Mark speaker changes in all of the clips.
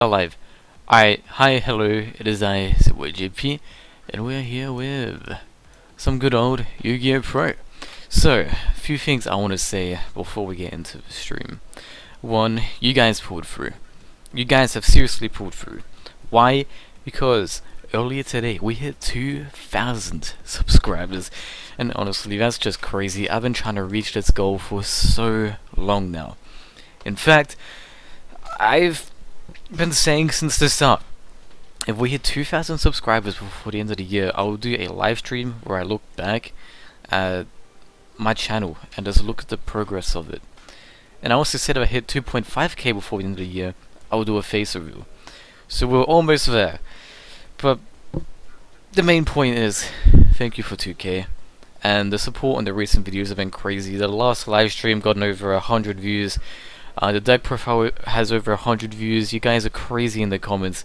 Speaker 1: Alive. Hi, hello, it is I, YGP, and we're here with some good old Yu-Gi-Oh! Pro. So, a few things I want to say before we get into the stream. One, you guys pulled through. You guys have seriously pulled through. Why? Because earlier today we hit 2,000 subscribers, and honestly, that's just crazy. I've been trying to reach this goal for so long now. In fact, I've been saying since the start, if we hit 2,000 subscribers before the end of the year, I will do a live stream where I look back at my channel and just look at the progress of it. And I also said if I hit 2.5k before the end of the year, I will do a face reveal. So we're almost there. But the main point is, thank you for 2k. And the support on the recent videos have been crazy. The last live stream got over 100 views. The deck profile has over 100 views. You guys are crazy in the comments.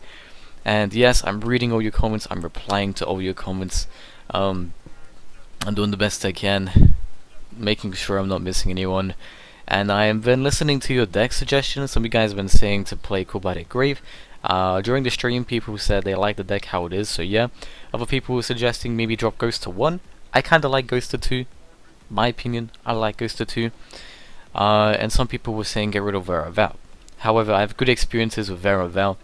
Speaker 1: And yes, I'm reading all your comments. I'm replying to all your comments. I'm doing the best I can, making sure I'm not missing anyone. And I have been listening to your deck suggestions. Some of you guys have been saying to play Kubatic Grave. During the stream, people said they like the deck how it is, so yeah. Other people were suggesting maybe drop Ghost to 1. I kinda like Ghost to 2. My opinion, I like Ghost to 2. And some people were saying get rid of Vera Val. However, I have good experiences with Vera Val.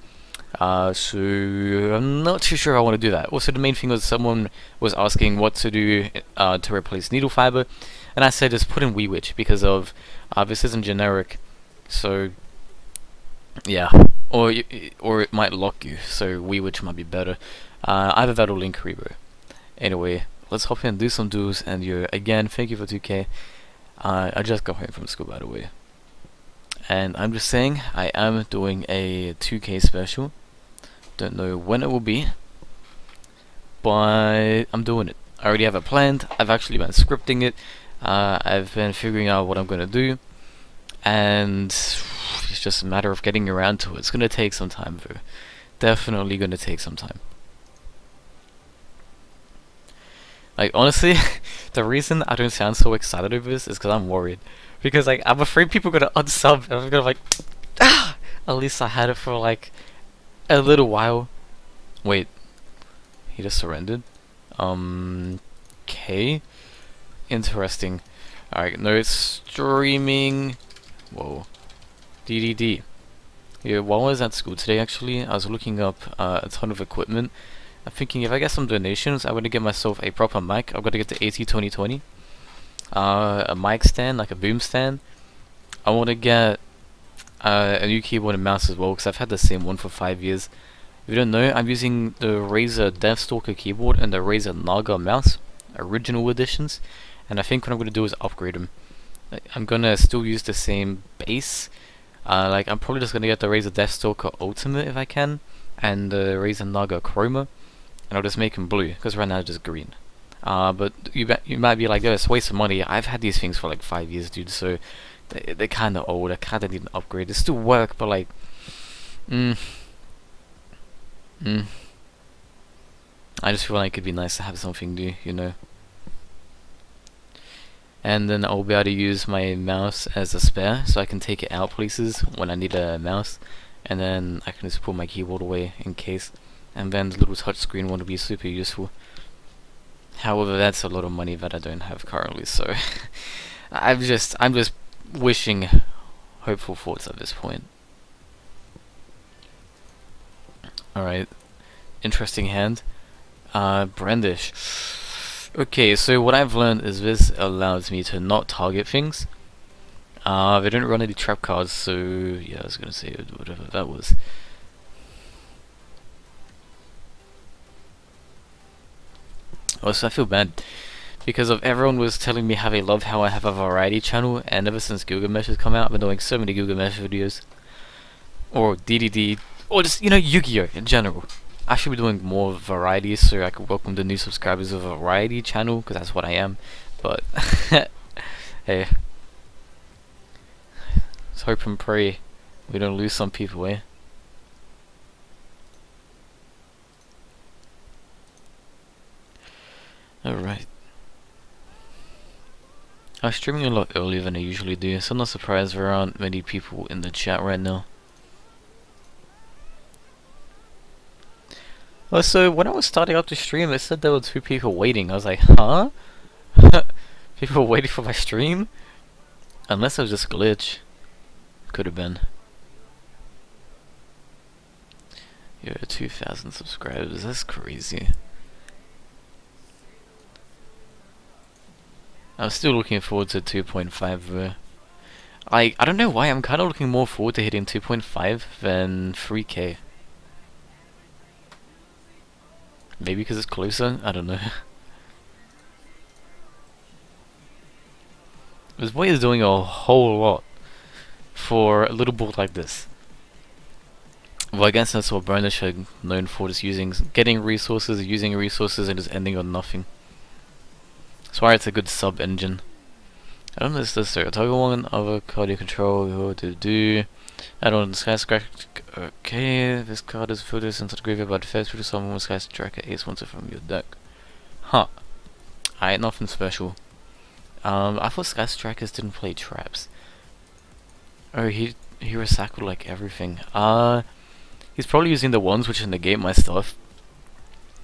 Speaker 1: So I'm not too sure I want to do that. Also, the main thing was someone was asking what to do to replace Needle Fiber, and I said just put in Wee Witch because of this isn't generic, so yeah. Or it might lock you, so Wee Witch might be better. I have a Battle Link Rebo. Anyway, let's hop in and do some duels. And again, thank you for 2k. I just got home from school, by the way. And I'm just saying, I am doing a 2k special. Don't know when it will be, but I'm doing it. I already have it planned. I've actually been scripting it. I've been figuring out what I'm gonna do, and it's just a matter of getting around to it. It's gonna take some time, though. Definitely gonna take some time. Like, honestly, the reason I don't sound so excited over this is because I'm worried. Because, like, I'm afraid people are gonna unsub, and I'm gonna, like, ah! At least I had it for, like, a little while. Wait. He just surrendered? Okay. Interesting. Alright, no streaming. Whoa. DDD. Yeah, while I was at school today, actually, I was looking up a ton of equipment. I'm thinking if I get some donations, I'm going to get myself a proper mic. I'm going to get the AT2020. A mic stand, like a boom stand. I want to get a new keyboard and mouse as well, because I've had the same one for 5 years. If you don't know, I'm using the Razer Deathstalker keyboard and the Razer Naga mouse, original editions. And I think what I'm going to do is upgrade them. I'm going to still use the same base. Like, I'm probably just going to get the Razer Deathstalker Ultimate if I can, and the Razer Naga Chroma. And I'll just make them blue, because right now it's just green. But you might be like, oh, it's a waste of money. I've had these things for like 5 years, dude, so they're kind of old. I kind of need an upgrade. They still work, but like, I just feel like it'd be nice to have something new, you know. And then I'll be able to use my mouse as a spare, so I can take it out places when I need a mouse. And then I can just put my keyboard away in case. And then the little touchscreen one will be super useful. However, that's a lot of money that I don't have currently, so I'm just wishing hopeful thoughts at this point. Alright, interesting hand. Brandish. Okay, so what I've learned is this allows me to not target things. They don't run any trap cards, so yeah, I was gonna say whatever that was. Also, I feel bad because of everyone was telling me how they love how I have a variety channel, and ever since Gilgamesh has come out, I've been doing so many Gilgamesh videos, or DDD, or just, you know, Yu-Gi-Oh! In general. I should be doing more variety so I can welcome the new subscribers of a variety channel, because that's what I am. But hey, let's hope and pray we don't lose some people, eh? Alright. I'm streaming a lot earlier than I usually do, so I'm not surprised there aren't many people in the chat right now. Also, when I was starting up the stream, it said there were 2 people waiting. I was like, huh? People waiting for my stream? Unless it was just a glitch. Could have been. Yo, 2,000 subscribers. That's crazy. I'm still looking forward to 2.5 though. I don't know why, I'm kind of looking more forward to hitting 2.5 than 3K. Maybe because it's closer? I don't know. This boy is doing a whole lot for a little board like this. Well, I guess that's what Burnish are known for, just getting resources, using resources, and just ending on nothing. That's why it's a good sub engine. I don't know this so toggle one other cardio control what to do. I don't know skyscraper. Okay, this card is filtered into the graveyard by the first to summon with skyscraper ace once from your deck. Huh. Alright, nothing special. I thought skyscrapers didn't play traps. Oh, he recycled like everything. He's probably using the ones which negate my stuff.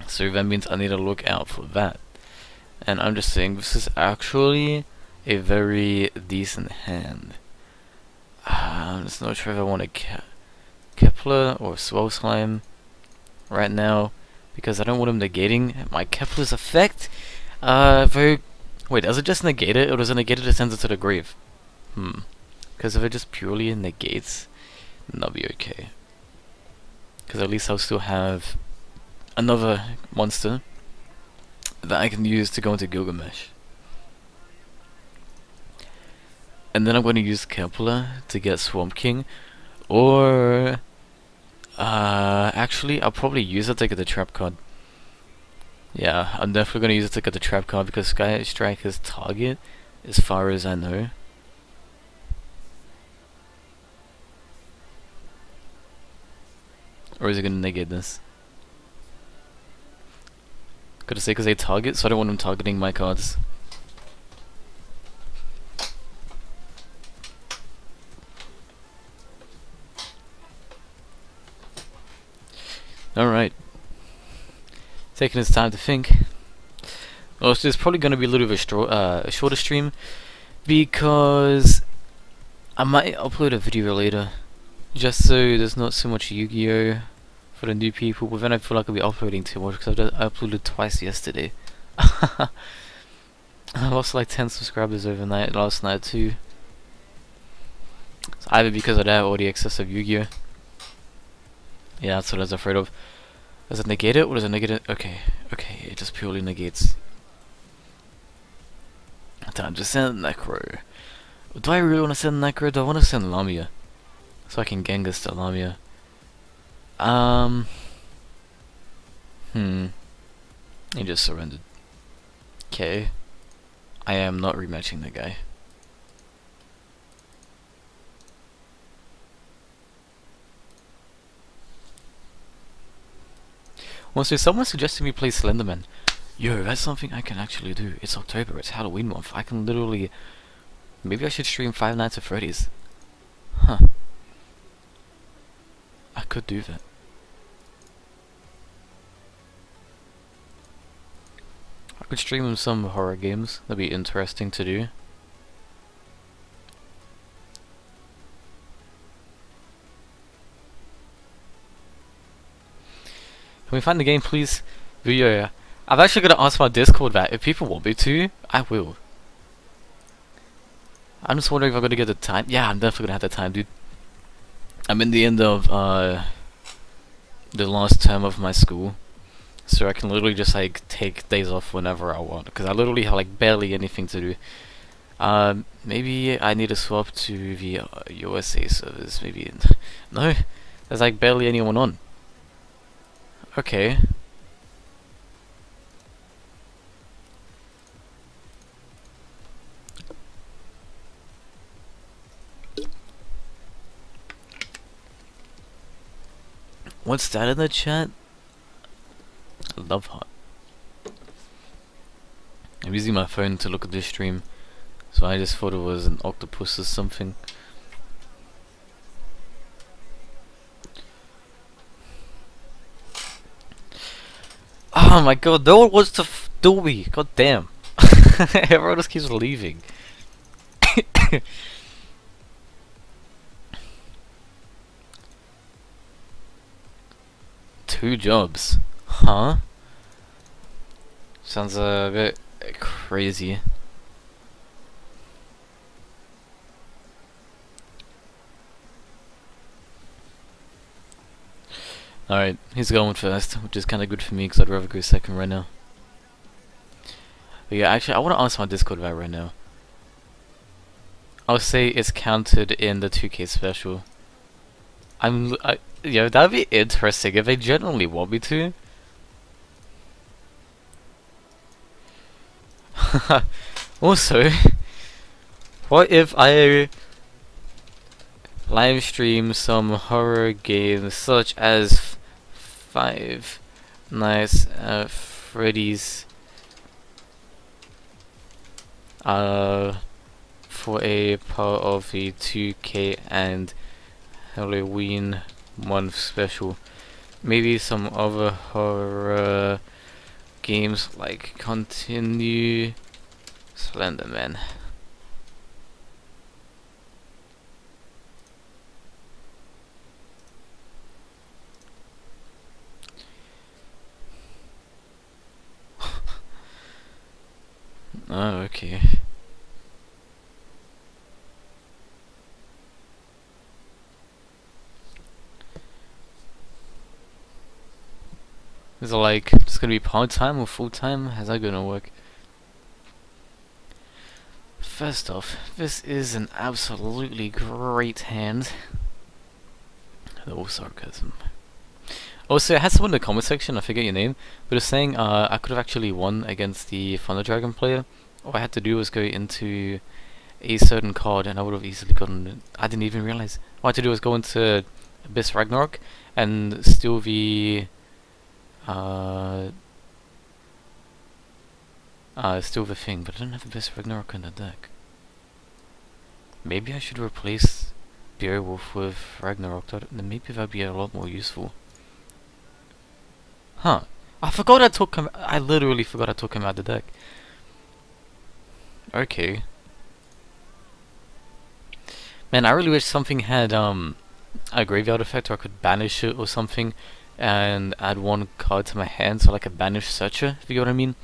Speaker 1: So that means I need to look out for that. And I'm just saying this is actually a very decent hand. I'm just not sure if I want to Kepler or Swell Slime right now because I don't want him negating my Kepler's effect. Wait, does it just negate it or does it negate it to send it to the grave? Because if it just purely negates, then that'll be okay. Because at least I'll still have another monster that I can use to go into Gilgamesh. And then I'm going to use Kepler to get Swamp King, or actually I'll probably use it to get the trap card. Yeah, I'm definitely going to use it to get the trap card because Sky Strike is target as far as I know. Or is it going to negate this? Gotta say because they target, so I don't want them targeting my cards. Alright. Taking his time to think. Also, it's probably going to be a little bit of a shorter stream because I might upload a video later just so there's not so much Yu-Gi-Oh for the new people, but then I feel like I'll be uploading too much because I uploaded twice yesterday. I lost like 10 subscribers overnight last night too. It's either because of that or the excessive Yu-Gi-Oh. Yeah, that's what I was afraid of. Does it negate it or does it negate it? Okay, okay, it just purely negates. Time to send Necro. Do I really want to send Necro? Do I want to send Lamia? So I can Genghis to Lamia. He just surrendered. Okay. I am not rematching the guy. Well, so someone suggested me play Slenderman. Yo, that's something I can actually do. It's October, it's Halloween month. I can literally... Maybe I should stream Five Nights at Freddy's. Huh. I could do that. I could stream some horror games. That'd be interesting to do. Can we find the game, please? Video. I've actually got to ask my Discord that. If people want me to, I will. I'm just wondering if I'm going to get the time. Yeah, I'm definitely going to have the time, dude. I'm in the end of the last term of my school. So I can literally just like take days off whenever I want. Because I literally have like barely anything to do. Maybe I need to swap to the USA servers. Maybe. No, there's like barely anyone on. Okay. What's that in the chat? Love heart. I'm using my phone to look at this stream, so I just thought it was an octopus or something. Oh my god, no one wants to do me. God damn. Everyone just keeps leaving. 2 jobs. Huh? Sounds a bit crazy. Alright, he's going first, which is kinda good for me because I'd rather go second right now. But yeah, actually, I want to ask my Discord about right now. I'll say it's counted in the 2K special. Yeah, that'd be interesting if they genuinely want me to. Also, what if I live stream some horror games such as Five Nights at Freddy's for a part of the 2K and Halloween month special? Maybe some other horror games like Continue Slenderman. Oh, okay. Is it like just gonna be part-time or full-time? How's that gonna work? First off, this is an absolutely great hand. No sarcasm. Also, I had someone in the comment section, I forget your name, but it's saying I could have actually won against the DuelingNexus player. All I had to do was go into a certain card and I would have easily gotten it. I didn't even realize. All I had to do was go into Abyss Ragnarok and steal the still the thing, but I don't have Abyss Ragnarok in the deck. Maybe I should replace Beowulf with Ragnarok, then maybe that'd be a lot more useful. Huh. I forgot I took him, I literally forgot I took him out of the deck. Okay. Man, I really wish something had a graveyard effect or I could banish it or something and add 1 card to my hand, so like a banish searcher, if you get what I mean.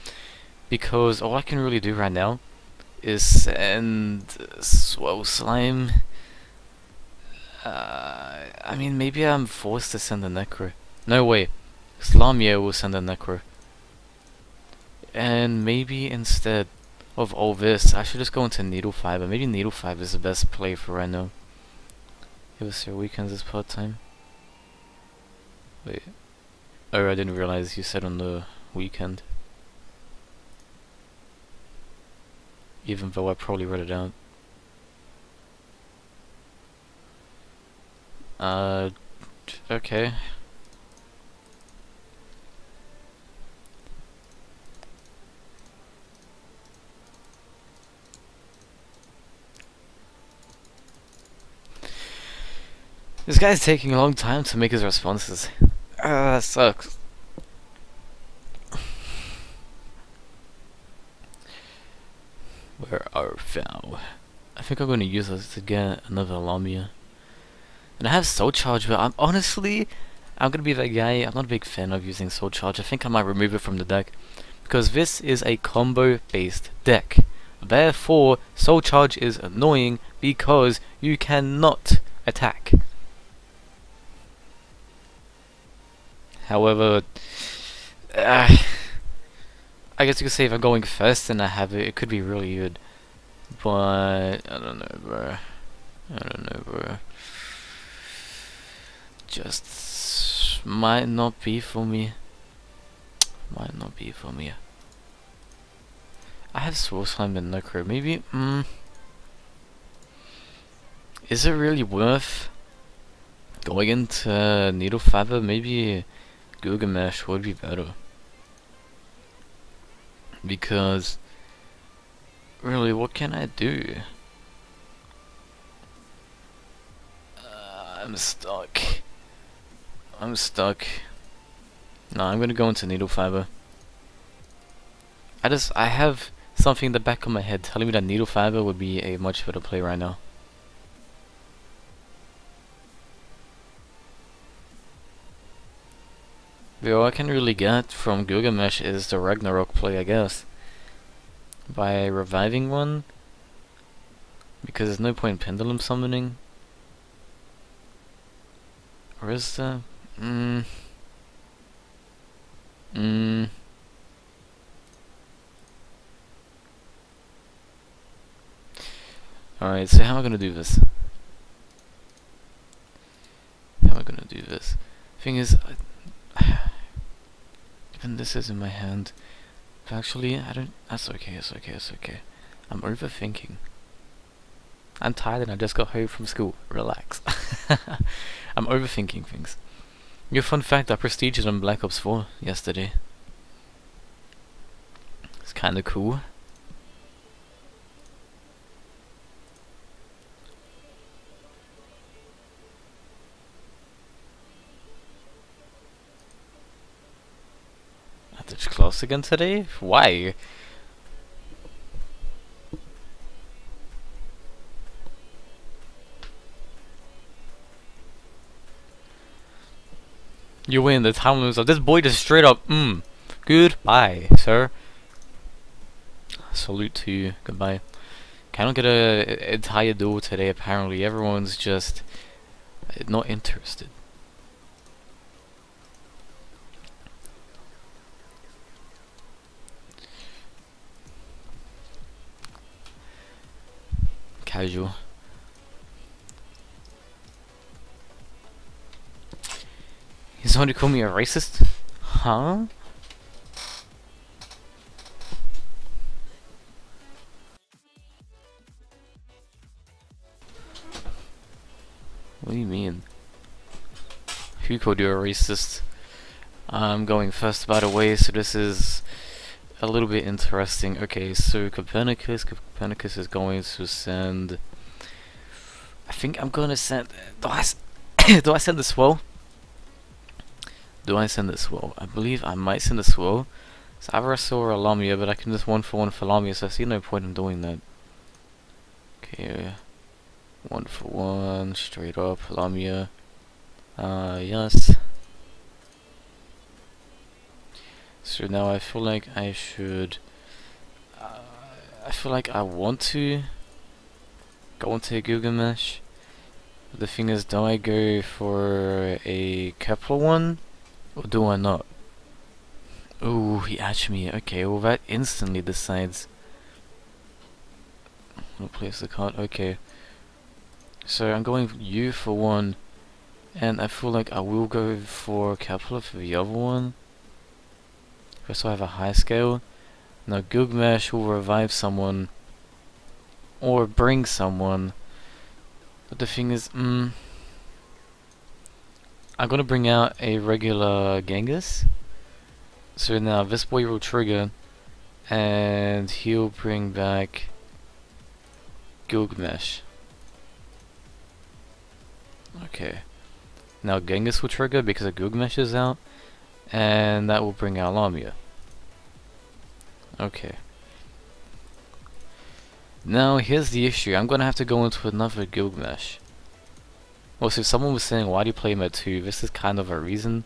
Speaker 1: Because all I can really do right now is send Swell Slime. I mean, maybe I'm forced to send a Necro. No way. Slamia will send a Necro. And maybe instead of all this, I should just go into Needle Fiber. Maybe Needle Fiber is the best play for right now. Give us your weekends as part-time. Wait. Oh, I didn't realize you said on the weekend. Even though I probably read it out. Okay. This guy's taking a long time to make his responses. That sucks. Where are thou? I think I'm going to use this to get another Lamia. And I have Soul Charge, but I'm going to be that guy. I'm not a big fan of using Soul Charge. I think I might remove it from the deck. Because this is a combo-based deck. Therefore, Soul Charge is annoying because you cannot attack. However, I guess you could say if I'm going first and I have it, it could be really good. But I don't know, bro. I don't know, bro. Just might not be for me. Might not be for me. I have Soul Slime and Necro. Maybe. Is it really worth going into Needle Fiber? Maybe GILGAMESH would be better. Because really, what can I do? I'm stuck. I'm stuck. No, I'm gonna go into Needle Fiber. I have something in the back of my head telling me that Needle Fiber would be a much better play right now. But all I can really get from Gilgamesh is the Ragnarok play, I guess. By reviving one, because there's no point in pendulum summoning. Or is there? Alright, so how am I gonna do this? How am I gonna do this? Thing is, even this is in my hand. But actually, I don't. That's okay. It's okay. It's okay. I'm overthinking. I'm tired and I just got home from school. Relax. I'm overthinking things. Your fun fact: I prestiged on Black Ops 4 yesterday. It's kind of cool. It's close again today? Why? You win the time limit. This boy just straight up, goodbye, sir. Salute to you. Goodbye. Cannot get a entire duel today. Apparently, everyone's just not interested. Casual. He's going to call me a racist? Huh? What do you mean? Who called you a racist? I'm going first, by the way, so this is a little bit interesting. Okay, so Copernicus is going to send. I think I'm gonna send. Do I send the swell? Do I send the swell? I believe I might send the swell. It's either a swell or a Lamia, but I can just 1-for-1 for Lamia, so I see no point in doing that. Okay, 1-for-1, straight up Lamia. Yes. So now I feel like I should. I feel like I want to go into Gilgamesh. But the thing is, do I go for a Kepler one, or do I not? Ooh, he atched me. Okay, well that instantly decides. I'll place the card. Okay. So I'm going U for one, and I feel like I will go for Kepler for the other one. First I have a high scale. Now Gilgamesh will revive someone or bring someone. But the thing is, I'm gonna bring out a regular Genghis. So now this boy will trigger and he'll bring back Gilgamesh. Okay. Now Genghis will trigger because a Gilgamesh is out, and that will bring out Lamia. Okay. Now here's the issue. I'm gonna have to go into another Gilgamesh. Well, so someone was saying, why do you play him at 2? This is kind of a reason.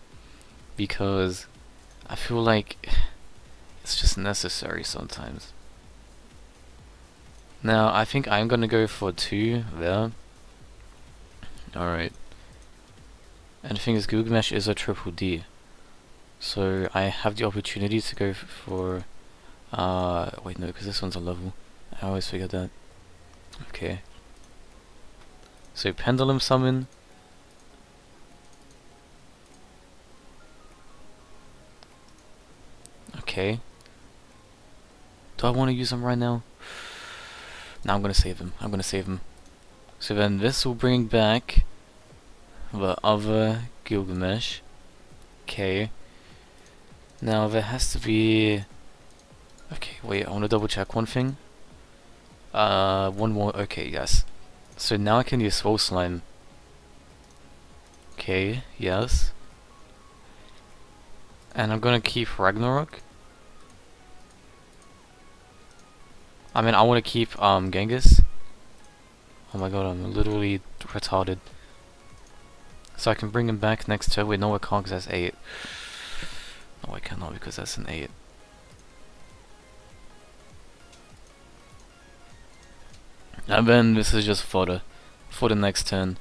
Speaker 1: Because I feel like it's just necessary sometimes. Now, I think I'm gonna go for 2 there. Alright. And the thing is, Gilgamesh is a triple D. So I have the opportunity to go for... wait, no, because this one's a level. I always forget that. Okay. So Pendulum Summon. Okay. Do I want to use him right now? No, I'm gonna save him. I'm gonna save him. So then this will bring back the other Gilgamesh. Okay. Now there has to be... Okay, wait, I want to double check one thing. One more. Okay, yes. So now I can use Swole Slime. Okay, yes. And I'm gonna keep Ragnarok. I mean, I want to keep Genghis. Oh my god, I'm literally retarded. So I can bring him back next turn. Wait, no, I can't because that's 8. No, I cannot because that's an 8. And then this is just fodder for the next turn.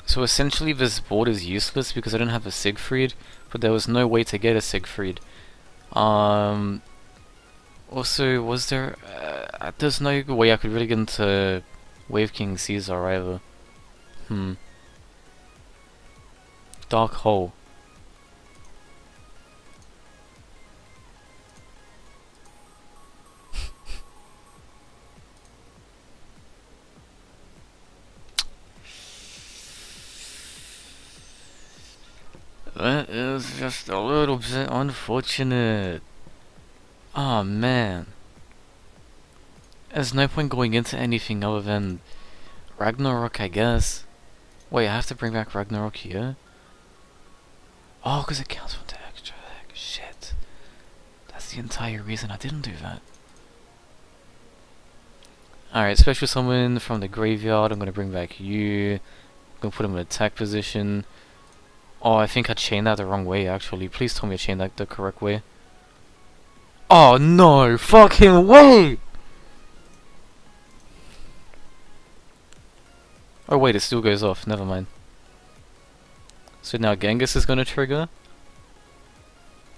Speaker 1: So essentially this board is useless because I don't have a Siegfried, but there was no way to get a Siegfried. Also, was there... there's no way I could really get into Wave King Caesar either. Dark Hole. That is just a little bit unfortunate. Oh man. There's no point going into anything other than Ragnarok, I guess. Wait, I have to bring back Ragnarok here? Oh, because it counts for the extra deck. Shit. That's the entire reason I didn't do that. Alright, special summon from the graveyard. I'm gonna bring back you. I'm gonna put him in attack position. Oh, I think I chained that the wrong way, actually. Please tell me I chained that the correct way. Oh, no! Fucking way! Oh, wait, it still goes off. Never mind. So now Genghis is gonna trigger.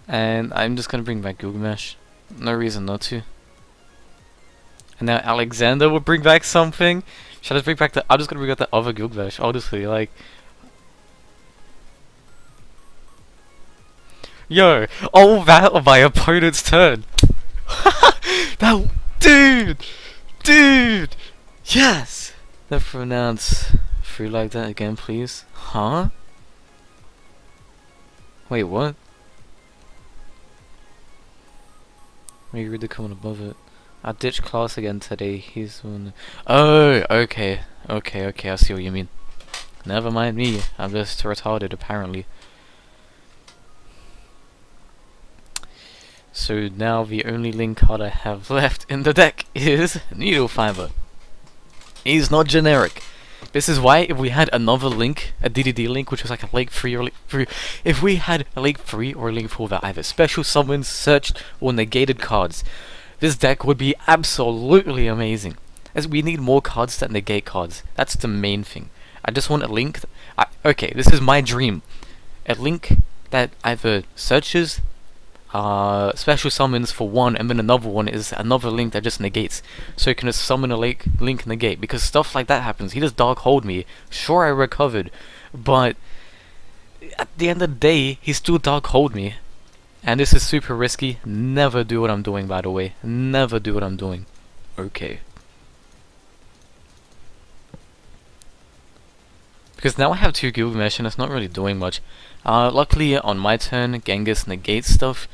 Speaker 1: And I'm just gonna bring back Gilgamesh. No reason not to. And now Alexander will bring back something. Should I bring back the... I'm just gonna bring back the other Gilgamesh, honestly, like... Yo, all that on my opponent's turn. That, dude, yes. Don't pronounce through like that again, please. Huh? Wait, what? Maybe read the comment above it. I ditched class again today. He's one. Oh, okay, I see what you mean. Never mind me. I'm just retarded, apparently. So now the only link card I have left in the deck is Needle Fiber. He's not generic. This is why if we had another link, a DDD link, which was like a link 3 or link 3, if we had a link 3 or a link 4 that either special summons, searched, or negated cards, this deck would be absolutely amazing. As we need more cards that negate cards. That's the main thing. I just want a link. Okay, this is my dream. A link that either searches, special summons for one, and then another one is another link that just negates. So you can just summon a link negate, because stuff like that happens. He just dark hold me. Sure, I recovered, but at the end of the day, he still dark hold me. And this is super risky. Never do what I'm doing, by the way. Never do what I'm doing. Okay. Because now I have 2 Gilgamesh and it's not really doing much. Luckily on my turn, Genghis negates stuff.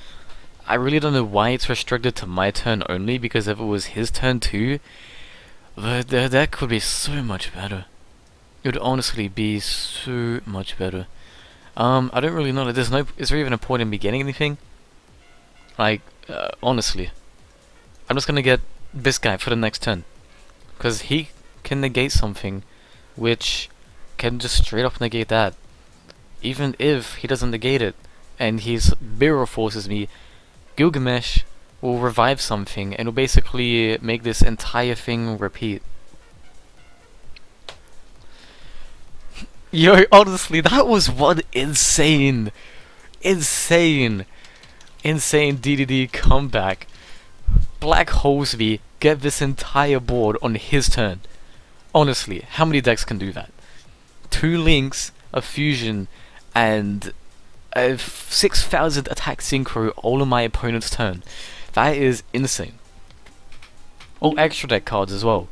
Speaker 1: I really don't know why it's restricted to my turn only, because if it was his turn too, the deck would be so much better. It would honestly be so much better. I don't really know, like, is there even a point in me getting anything? Like, honestly. I'm just gonna get this guy for the next turn. Because he can negate something, which can just straight up negate that. Even if he doesn't negate it, and he's mirror forces me, Gilgamesh will revive something, and will basically make this entire thing repeat. Yo, honestly, that was one insane DDD comeback. Black holes me, get this entire board on his turn. Honestly, how many decks can do that? 2 links, a fusion, and a 6,000 attack synchro all on my opponent's turn. That is insane. All extra deck cards as well.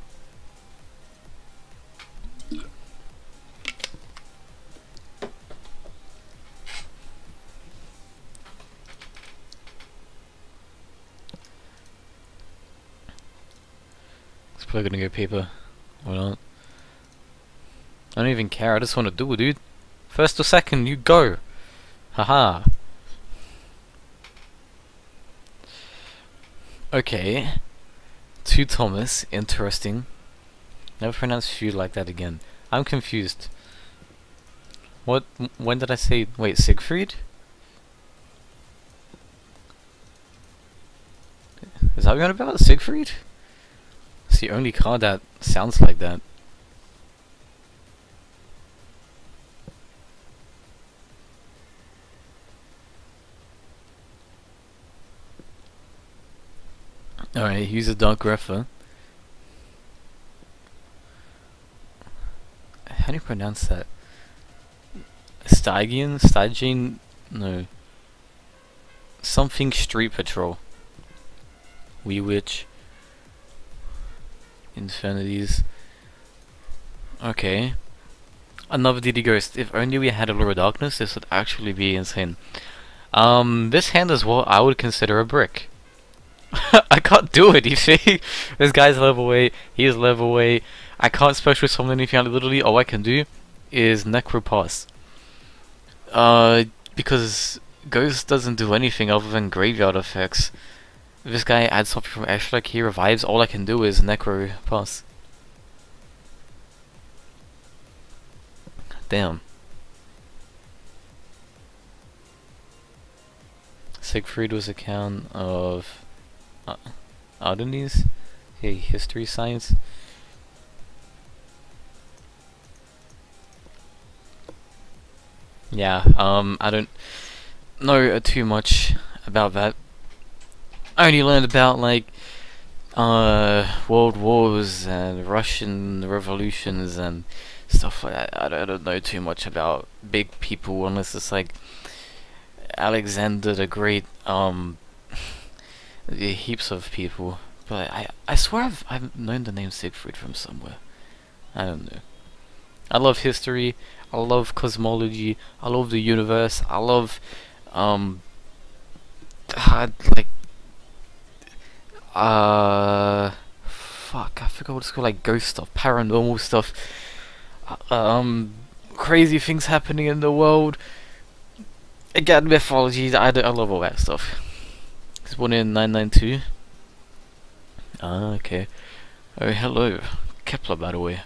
Speaker 1: It's probably gonna go paper. Or not. I don't even care, I just want to do it, dude. First or second, you go. Haha. Okay. To Thomas, interesting. Never pronounce Shu like that again. I'm confused. What? When did I say? Wait, Siegfried? Is that what you're on about? Siegfried? It's the only card that sounds like that. Alright, use a Dark Grepher. How do you pronounce that? Stygian? Stygian? No. Something Street Patrol. Wee Witch. Infinities. Okay. Another DD Ghost. If only we had a Lure of Darkness, this would actually be insane. This hand is what I would consider a brick. I can't do it, you see? This guy's level 8, he is level 8. I can't special summon anything. Literally, all I can do is Necropass. Because Ghost doesn't do anything other than graveyard effects. If this guy adds something from extra, like he revives, all I can do is Necropass. Damn. Siegfried was a count of oddities. Okay, history, science. Yeah, I don't know too much about that. I only learned about like world wars and Russian revolutions and stuff like that. I don't know too much about big people unless it's like Alexander the Great, heaps of people. But I swear I've known the name Siegfried from somewhere. I don't know. I love history, I love cosmology, I love the universe, I love like fuck, I forgot what it's called, like ghost stuff, paranormal stuff, crazy things happening in the world. Again, mythology, I love all that stuff. It's born in 992. Ah, okay. Oh, hello. Kepler, by the way.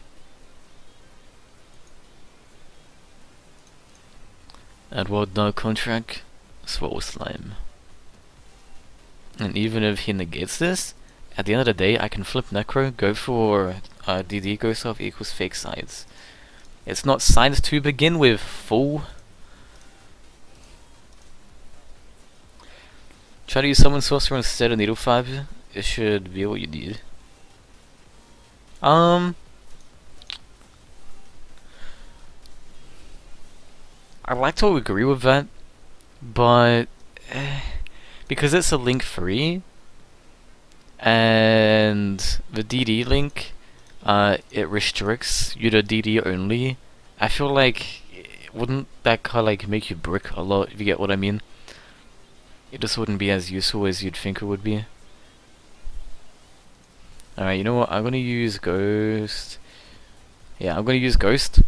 Speaker 1: Edward no contract. Swole Slime. And even if he negates this, at the end of the day, I can flip Necro, go for DD Ghost of equals fake sides. It's not sides to begin with, fool. Try to use Summon Sorcerer instead of Needle Fiber. It should be what you need. I'd like to agree with that, but because it's a link free and the DD link, it restricts you to DD only. I feel like wouldn't that kind of like make you brick a lot, if you get what I mean? It just wouldn't be as useful as you'd think it would be. Alright, you know what? I'm gonna use Ghost. Yeah, I'm gonna use Ghost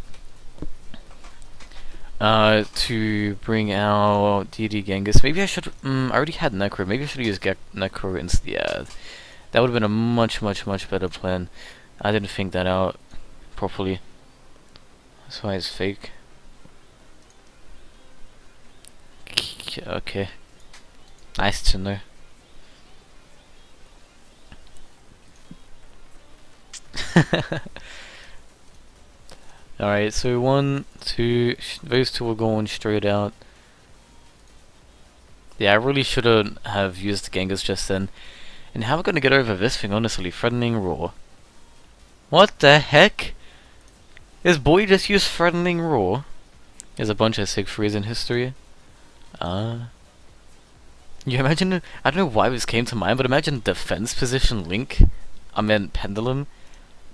Speaker 1: to bring out DD Genghis. Maybe I should. I already had Necro. Maybe I should use Necro instead. That would have been a much better plan. I didn't think that out properly. That's why it's fake. Okay. Nice to know. Alright, so 1, 2, those two are going straight out. Yeah, I really shouldn't have used Genghis just then. And how am I gonna get over this thing, honestly? Threatening Roar. What the heck? This boy just used Threatening Roar? There's a bunch of Siegfrieds in history. You imagine, I don't know why this came to mind, but imagine defense position Link. I meant Pendulum.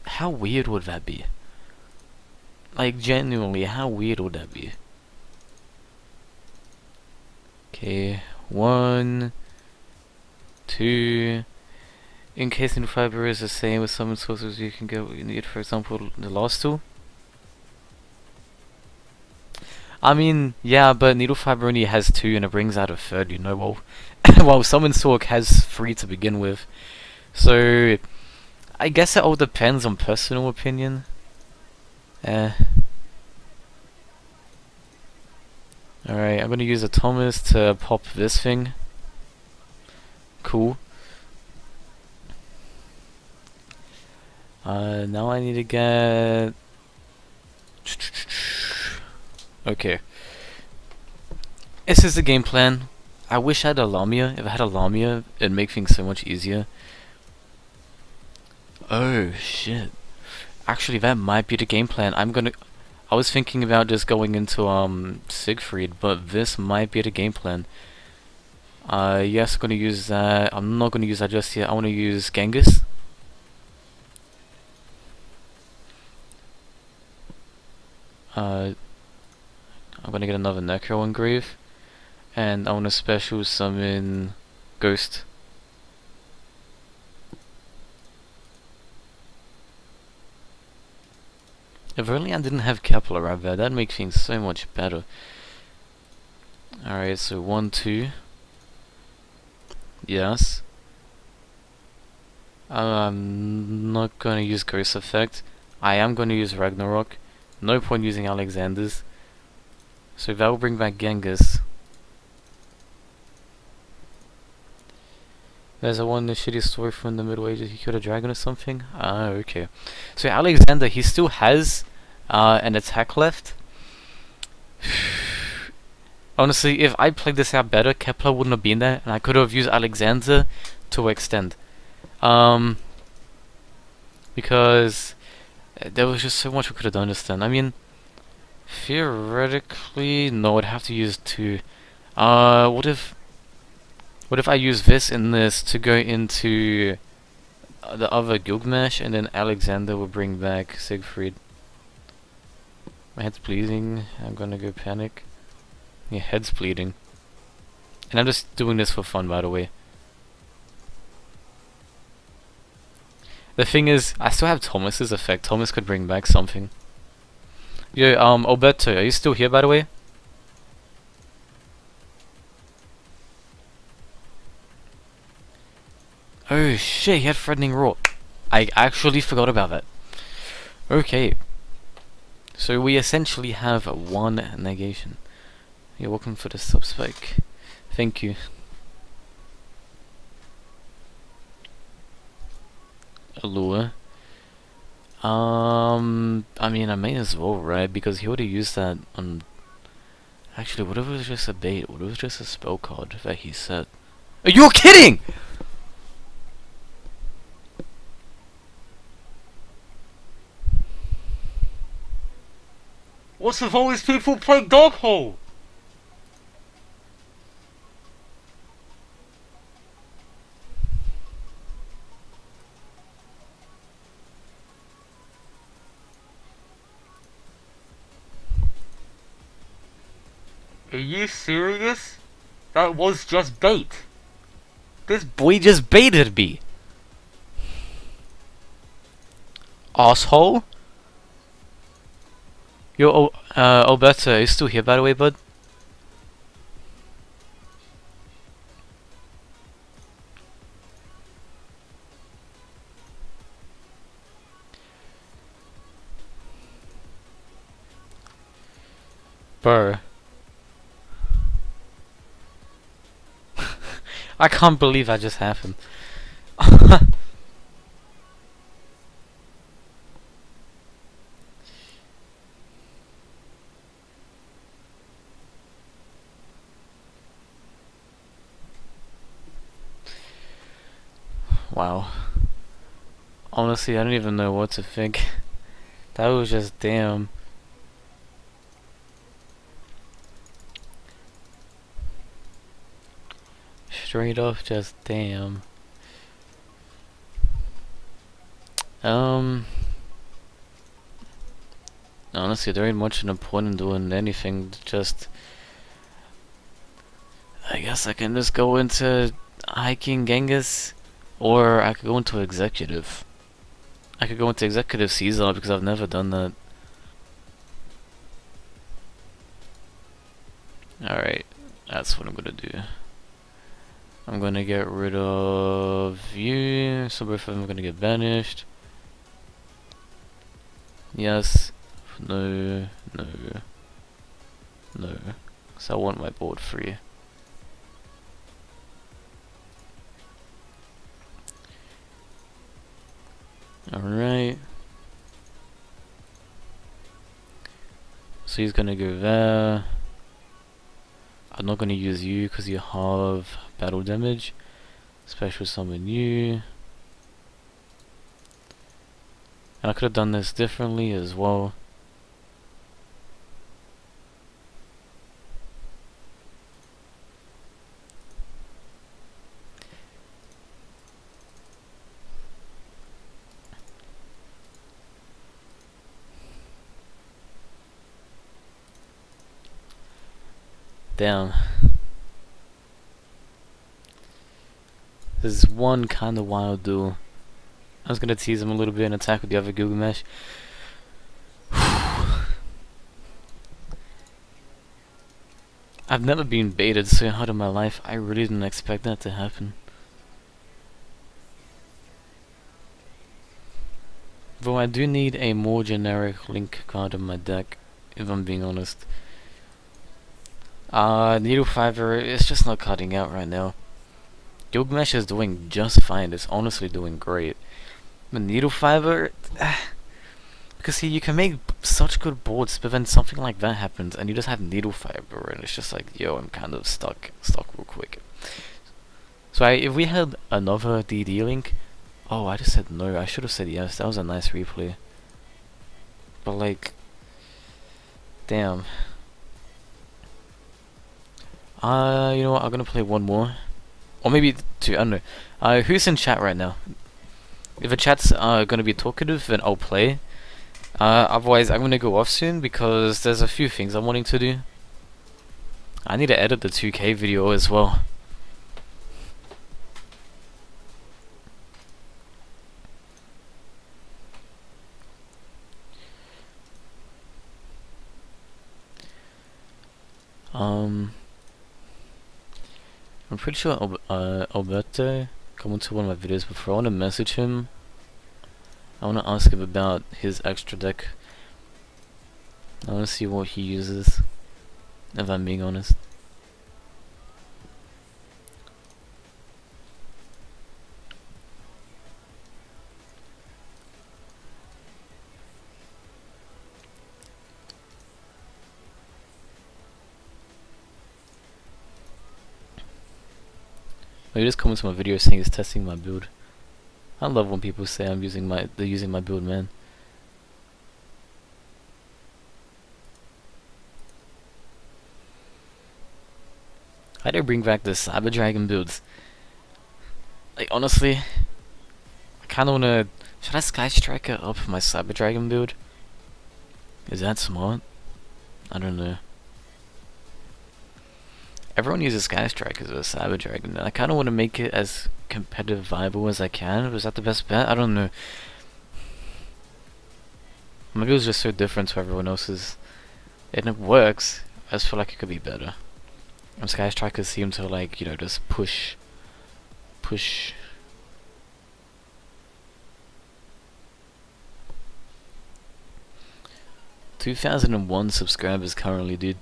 Speaker 1: How weird would that be? Like, genuinely, how weird would that be? Okay, 1, 2. In case Needle Fiber is the same with summon sources, you can get what you need, for example, the last two. I mean, yeah, but Needle Fiber only has 2 and it brings out a third, you know, well, Summon Sork has 3 to begin with. So, I guess it all depends on personal opinion. Alright, I'm gonna use a Thomas to pop this thing. Cool. Now I need to get... Okay. This is the game plan. I wish I had a Lamia. If I had a Lamia, it'd make things so much easier. Oh, shit. Actually, that might be the game plan. I was thinking about just going into, Siegfried, but this might be the game plan. Yes, I'm gonna use that. I'm not gonna use that just yet. I wanna use Genghis. I'm gonna get another Necro Engrave. And I wanna special summon Ghost. If only I didn't have Kepler right there, that'd make things so much better. Alright, so 1, 2. Yes. I'm not gonna use Ghost Effect. I am gonna use Ragnarok. No point using Alexander's. So that will bring back Genghis. There's a shitty story from the Middle Ages. He killed a dragon or something. Ah, okay. So Alexander, he still has an attack left. Honestly, if I played this out better, Kepler wouldn't have been there, and I could have used Alexander to extend. Because there was just so much we could have done just then. I mean, theoretically, no, I'd have to use 2. What if I use this and this to go into the other Gilgamesh, and then Alexander will bring back Siegfried? My head's bleeding. I'm gonna go panic. Yeah, head's bleeding. And I'm just doing this for fun, by the way. The thing is, I still have Thomas's effect. Thomas could bring back something. Yo, Alberto, are you still here, by the way? Oh shit, he had Threatening Roar. I actually forgot about that. Okay. So we essentially have 1 negation. You're welcome for the sub-spike. Thank you. Allure. I mean, I may as well, right? Because he already used that on... Actually, what if it was just a bait? What if it was just a spell card that he said? Are you kidding?! What's with all these people playing Dog Hole? Are you serious? That was just bait. This boy just baited me. Asshole? Yo, Alberto, are you still here, by the way, bud? Bro. I can't believe that just happened. Wow. Honestly, I don't even know what to think. That was just damn. Straight off, just damn. Honestly, there ain't much in the point in doing anything. Just, I guess I can just go into hiking Genghis, or I could go into executive. I could go into executive Caesar because I've never done that. Alright, that's what I'm gonna do. I'm gonna get rid of you, so both of them are gonna get banished. Yes. No. No. No. So I want my board free. Alright. So he's gonna go there. I'm not gonna use you because you have battle damage. Special summon you. And I could have done this differently as well. Damn. This is one kind of wild duel. I was gonna tease him a little bit and attack with the other Gilgamesh. I've never been baited so hard in my life. I really didn't expect that to happen. Though I do need a more generic Link card in my deck, if I'm being honest. Needle Fiber is just not cutting out right now. Gilgamesh is doing just fine. It's honestly doing great. But Needle Fiber, because see, you can make such good boards, but then something like that happens, and you just have Needle Fiber, and it's just like, yo, I'm kind of stuck real quick. So if we had another DD Link, oh, I just said no. I should have said yes. That was a nice replay. But like, damn. You know what? I'm gonna play one more, or maybe two. I don't know. Who's in chat right now? If the chat's gonna be talkative, then I'll play. Otherwise, I'm gonna go off soon because there's a few things I'm wanting to do. I need to edit the 2K video as well. I'm pretty sure Alberto come to one of my videos before. I want to message him. I want to ask him about his extra deck. I want to see what he uses, if I'm being honest. He just comments on my video saying he's testing my build. I love when people say they're using my build, man. How do I bring back the CyberDragon builds? Like honestly, I kinda wanna, should I Sky Striker up my CyberDragon build? Is that smart? I don't know. Everyone uses Sky Strikers with CyberDragon, and I kinda wanna make it as competitive viable as I can. Was that the best bet? I don't know. My build's just so different to everyone else's. And it works. I just feel like it could be better. And Sky Strikers seem to like, you know, just push. 2001 subscribers currently, dude.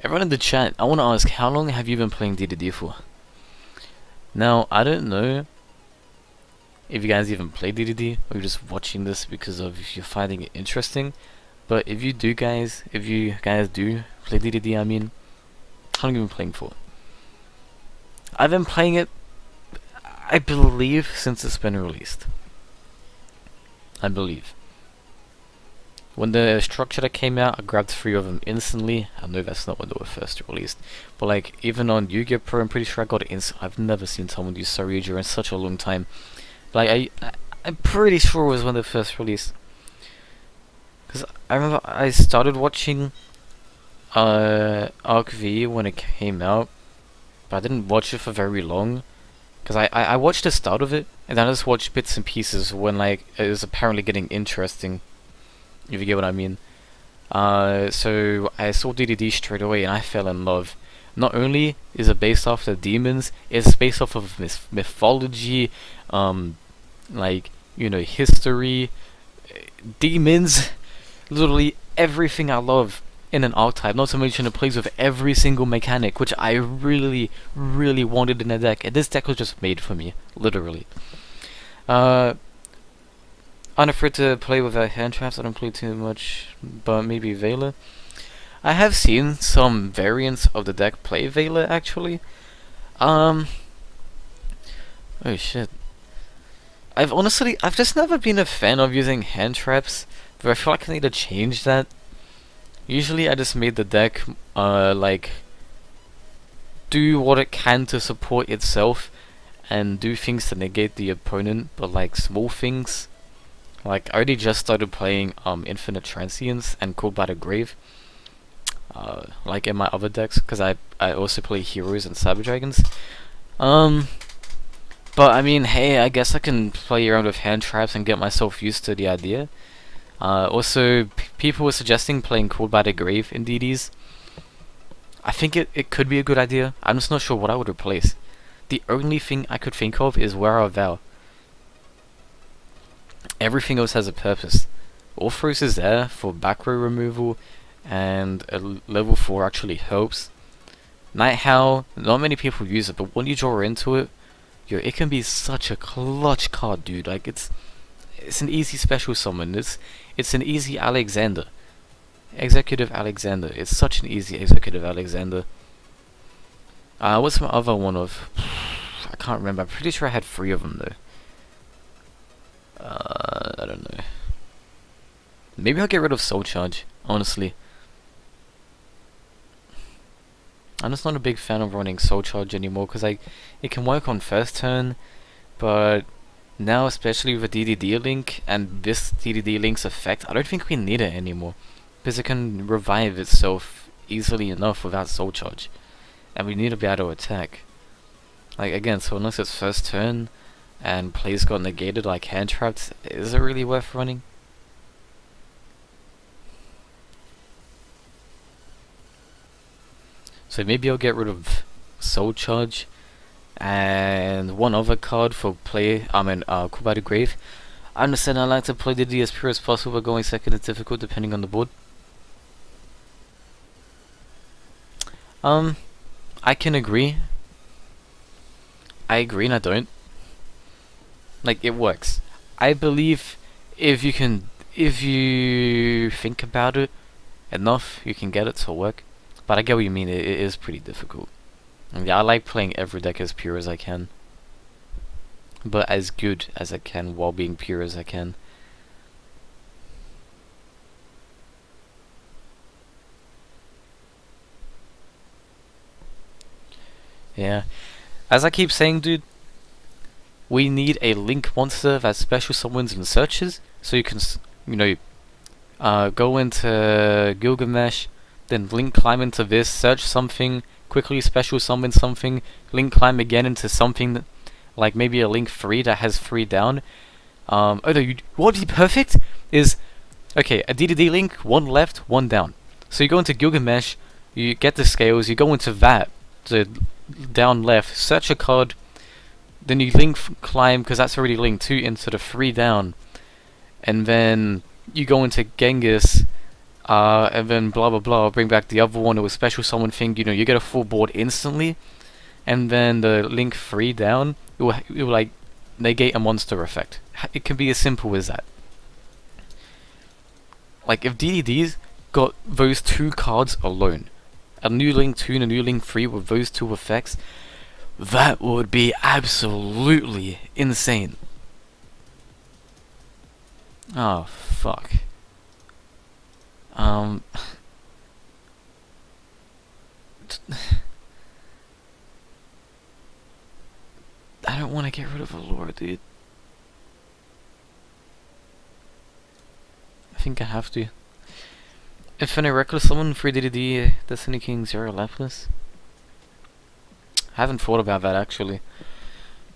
Speaker 1: Everyone in the chat, I want to ask, how long have you been playing DDD for? Now, I don't know if you guys even play DDD, or you're just watching this because of you're finding it interesting. But if you guys do play DDD, I mean, how long have you been playing for? I've been playing it, I believe, since it's been released. I believe. When the structure came out, I grabbed 3 of them instantly. I know that's not when they were first released, but like even on YgoPro, I'm pretty sure I got it I've never seen someone use Saryuja in such a long time. Like I'm pretty sure it was when they first released. Because I remember I started watching Arc V when it came out, but I didn't watch it for very long. Because I watched the start of it, and then I just watched bits and pieces when like it was apparently getting interesting. If you get what I mean. So I saw DDD straight away and I fell in love. not only is it based off the demons, it's based off of mythology, like, you know, history, demons, literally everything I love in an archetype. Not to mention it plays with every single mechanic, which I really, really wanted in a deck, and this deck was just made for me, literally. Unafraid to play without hand traps. I don't play too much, but maybe Veiler. I have seen some variants of the deck play Veiler, actually. Oh shit. I've just never been a fan of using hand traps, but I feel like I need to change that. Usually I just made the deck, like, do what it can to support itself, and do things to negate the opponent, but like small things. Like, I already just started playing Infinite Transience and Called by the Grave, like in my other decks, because I also play Heroes and CyberDragons. But I mean, hey, I guess I can play around with hand traps and get myself used to the idea. Also, people were suggesting playing Called by the Grave in DDs. I think it could be a good idea. I'm just not sure what I would replace. The only thing I could think of is Wear Our Vow. Everything else has a purpose. Orthros is there for back row removal, and a level 4 actually helps. Night Howl, not many people use it, but when you draw into it, yo, it can be such a clutch card, dude. Like, it's an easy special summon. It's an easy Alexander. Executive Alexander. It's such an easy Executive Alexander. What's my other one of? I can't remember. I'm pretty sure I had 3 of them though. I don't know. Maybe I'll get rid of Soul Charge, honestly. I'm just not a big fan of running Soul Charge anymore, because it can work on first turn, but now, especially with the DDD link and this DDD link's effect, I don't think we need it anymore, because it can revive itself easily enough without Soul Charge, and we need to be able to attack. Like, again, so unless it's first turn and plays got negated like hand traps, is it really worth running? So maybe I'll get rid of Soul Charge and one other card for play. Called by the Grave. I understand I like to play DDD as pure as possible, but going second is difficult depending on the board. I can agree. I agree and I don't. Like, it works. I believe if you think about it enough, you can get it to work. But I get what you mean, it is pretty difficult. And yeah, I like playing every deck as pure as I can, but as good as I can while being pure as I can. Yeah, as I keep saying, dude, we need a link monster that special summons and searches, so you can, you know, go into Gilgamesh, then link climb into this, search something, quickly special summon something, link climb again into something that, like maybe a link 3 that has 3 down. Oh no, what would be perfect is, okay, a DDD link, 1 left, 1 down. So you go into Gilgamesh, you get the scales, you go into that, the down left, search a card, then you link climb, because that's already linked 2 into the 3 down, and then you go into Genghis, and then blah blah blah, bring back the other one, or a special summon thing, you know, you get a full board instantly, and then the link 3 down, it will like negate a monster effect. It can be as simple as that. Like, if DDDs got those 2 cards alone, a new link 2 and a new link 3 with those 2 effects, that would be absolutely insane. Oh fuck. I don't want to get rid of Allure, dude. I think I have to. Infinite Reckless Summon, 3 DDD, Destiny King, 0 Lapless. I haven't thought about that actually.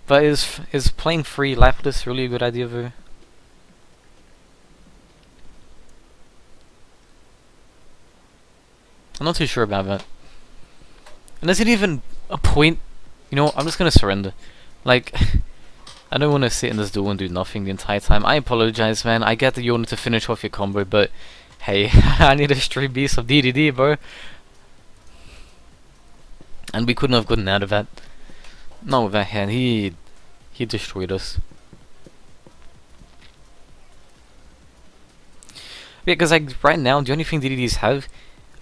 Speaker 1: But is playing 3 Lapless really a good idea though? I'm not too sure about that. And there's not even a point. You know, I'm just gonna surrender. Like, I don't want to sit in this duel and do nothing the entire time. I apologize, man. I get that you wanted to finish off your combo, but hey, I need a straight beast of DDD, bro. And we couldn't have gotten out of that. Not with that hand. He destroyed us. Yeah, because like right now, the only thing DDDs have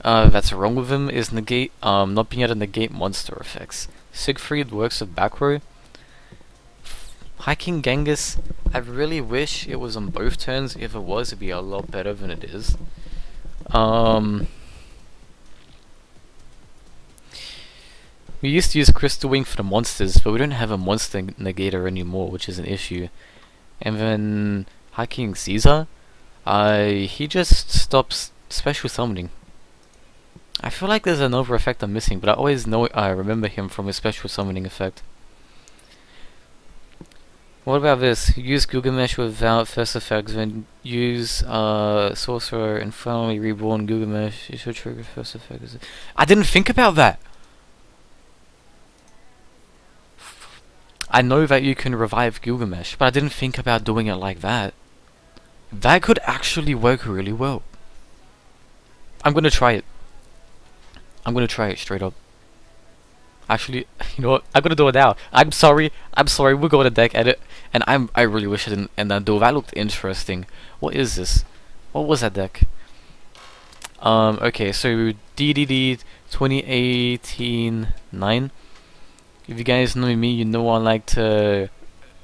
Speaker 1: that's wrong with him is negate, not being able to negate monster effects. Siegfried works with back row. Hiking Genghis, I really wish it was on both turns. If it was, it'd be a lot better than it is. We used to use Crystal Wing for the monsters, but we don't have a monster negator anymore, which is an issue. And then Hiking Caesar, he just stops special summoning. I feel like there's another effect I'm missing, but I always know I remember him from his special summoning effect. What about this? Use Gilgamesh without first effects, then use Sorcerer and finally reborn Gilgamesh. It should trigger first effect. I didn't think about that! I know that you can revive Gilgamesh, but I didn't think about doing it like that. That could actually work really well. I'm gonna try it. I'm gonna try it straight up. Actually, you know what? I'm gonna do it now. I'm sorry. We'll go to deck edit, and I really wish I didn't end that duel. That looked interesting. What is this? What was that deck? Okay, so DDD 2018-9. If you guys know me, you know I like to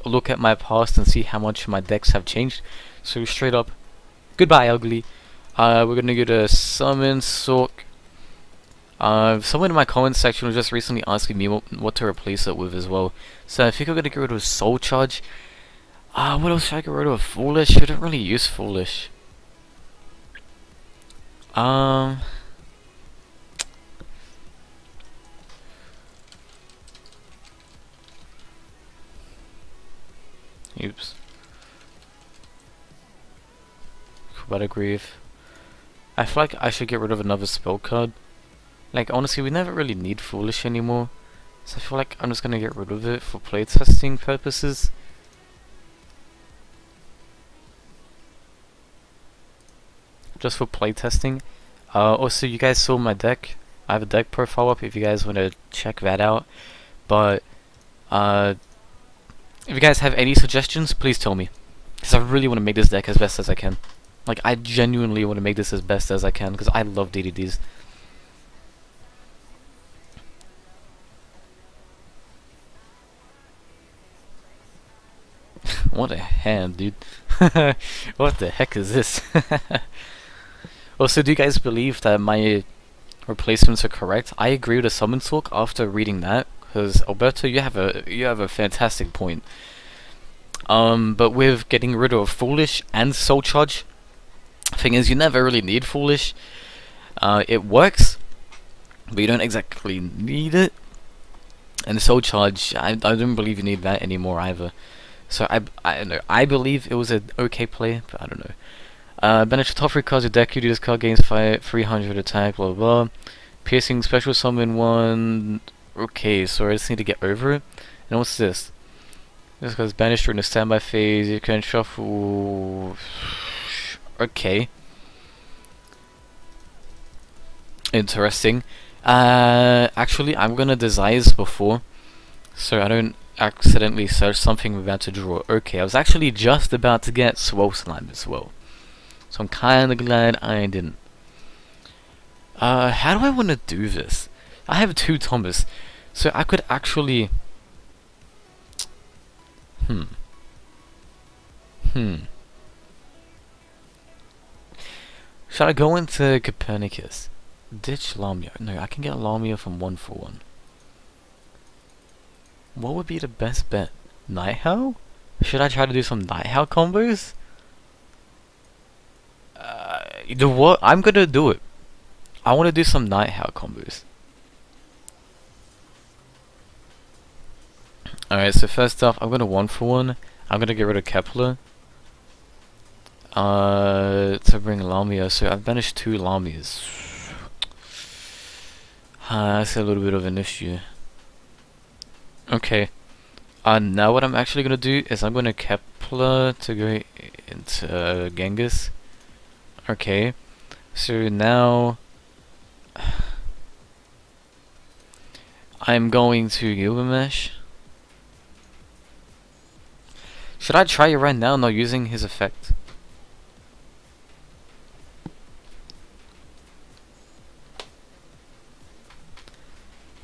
Speaker 1: look at my past and see how much my decks have changed. So straight up, goodbye ugly. We're gonna go to Summon Sork. Someone in my comments section was just recently asking me what to replace it with as well. So I think I'm gonna get rid of Soul Charge. What else should I get rid of? Foolish? I don't really use Foolish. Oops. But Grief. I feel like I should get rid of another spell card. Like, honestly, we never really need Foolish anymore. So I feel like I'm just gonna get rid of it for playtesting purposes. Just for playtesting. Also, you guys saw my deck. I have a deck profile up if you guys want to check that out. But, if you guys have any suggestions, please tell me. Because I really want to make this deck as best as I can. Like, I genuinely want to make this as best as I can, because I love DDDs. What a hand, dude. What the heck is this? Also, do you guys believe that my replacements are correct? I agree with the Summon Talk after reading that, because Alberto, you have a fantastic point. But with getting rid of Foolish and Soul Charge, thing is, you never really need Foolish. It works, but you don't exactly need it. And Soul Charge, I don't believe you need that anymore either. So I don't know. I believe it was an okay play, but I don't know. Banish the top 3 cards of your deck. You do this card gains 300 attack. Blah blah blah. Piercing special summon 1. Okay, so I just need to get over it. And what's this? This card's banished during the standby phase. You can shuffle. Okay. Interesting. Actually, I'm gonna desire before, so I don't accidentally search something without to draw. Okay, I was actually just about to get Swell Slime as well, so I'm kinda glad I didn't. How do I want to do this? I have 2 Thomas, so I could actually... Should I go into Copernicus? Ditch Lamia. No, I can get Lamia from 1 for 1. What would be the best bet? Night Howl? Should I try to do some Night Howl combos? You know what? I'm gonna do it. I want to do some Night Howl combos. Alright, so first off, I'm gonna 1 for 1. I'm gonna get rid of Kepler. To bring Lamia. So I've banished 2 Lamias. That's a little bit of an issue. Okay. Now what I'm actually gonna do is I'm gonna Kepler to go into Genghis. Okay. So now I'm going to Gilgamesh. Should I try it right now, not using his effect?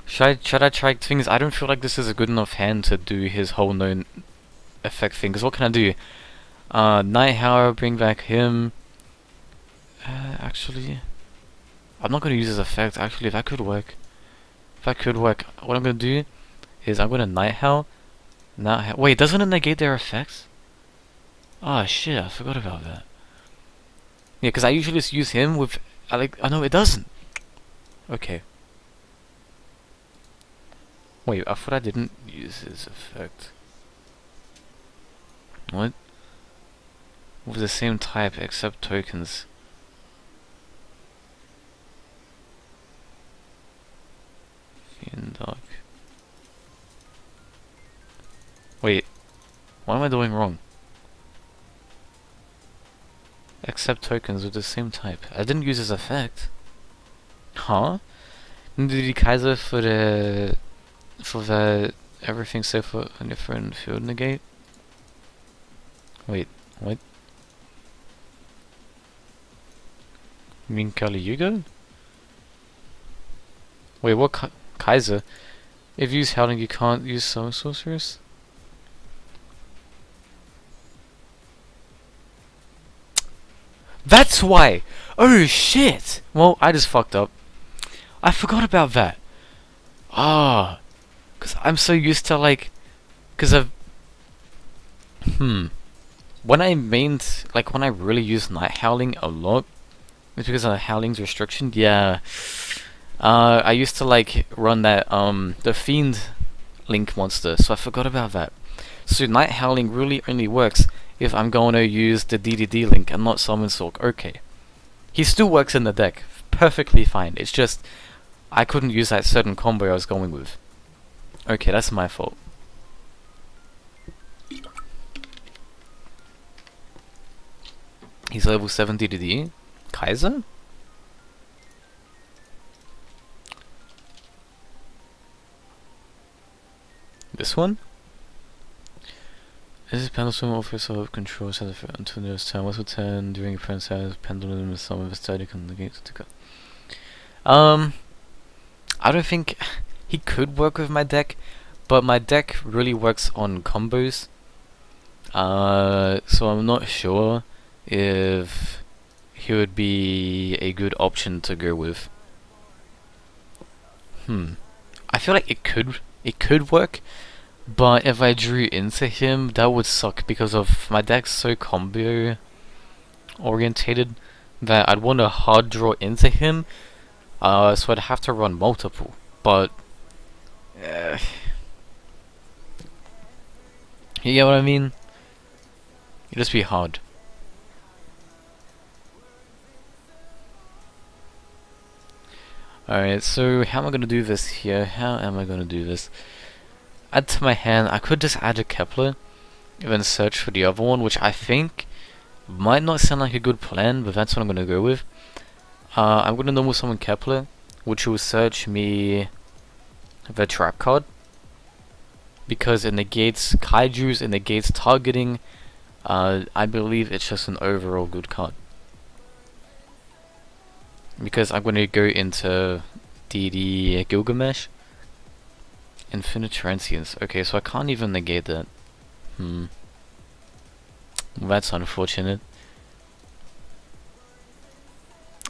Speaker 1: Should I try things? I don't feel like this is a good enough hand to do his whole known effect thing. Cause what can I do? Nighthauer, bring back him. Actually, I'm not gonna use his effect. Actually, if that could work, what I'm gonna do is I'm gonna Nighthowl. Wait, doesn't it negate their effects? Oh shit, I forgot about that. Yeah, because I usually just use him with. I know it doesn't. Okay. Wait, I thought I didn't use his effect. What? With the same type except tokens. Dark. Wait, what am I doing wrong? Except tokens with the same type. I didn't use his effect. Huh? Did die Kaiser for the everything safe on your friend field negate? Wait, what? You mean Kali Yuga? Wait, what Kaiser? If you use Howling, you can't use some sorcerers? That's why! Oh shit! Well, I just fucked up. I forgot about that. Ah. Cause I'm so used to like... Cause I've... When I when I really use Night Howling a lot, it's because of Howling's restriction, yeah. I used to like run that, the Fiend Link monster, so I forgot about that. So Night Howling really only works if I'm going to use the DDD link and not Summon Sork. Okay. He still works in the deck. Perfectly fine. It's just I couldn't use that certain combo I was going with. Okay, that's my fault. He's level 7 DDD. Kaiser? This one? This is Pendulum offers self control set until there's turn. What's a turn during a friend's has Pendulum with some of his static on the gates to go. I don't think he could work with my deck, but my deck really works on combos. So I'm not sure if he would be a good option to go with. I feel like it could work. But if I drew into him, that would suck because of my deck's so combo orientated that I'd want to hard draw into him, so I'd have to run multiple. But you get what I mean? It'd just be hard. Alright, so how am I gonna do this here? How am I gonna do this? Add to my hand, I could just add a Kepler and then search for the other one, which I think might not sound like a good plan, but that's what I'm gonna go with. I'm gonna normal summon Kepler, which will search me the trap card, because it negates Kaijus, it negates targeting. I believe it's just an overall good card. Because I'm gonna go into DD Gilgamesh. Infinite Transience. Okay, so I can't even negate that. Well, that's unfortunate.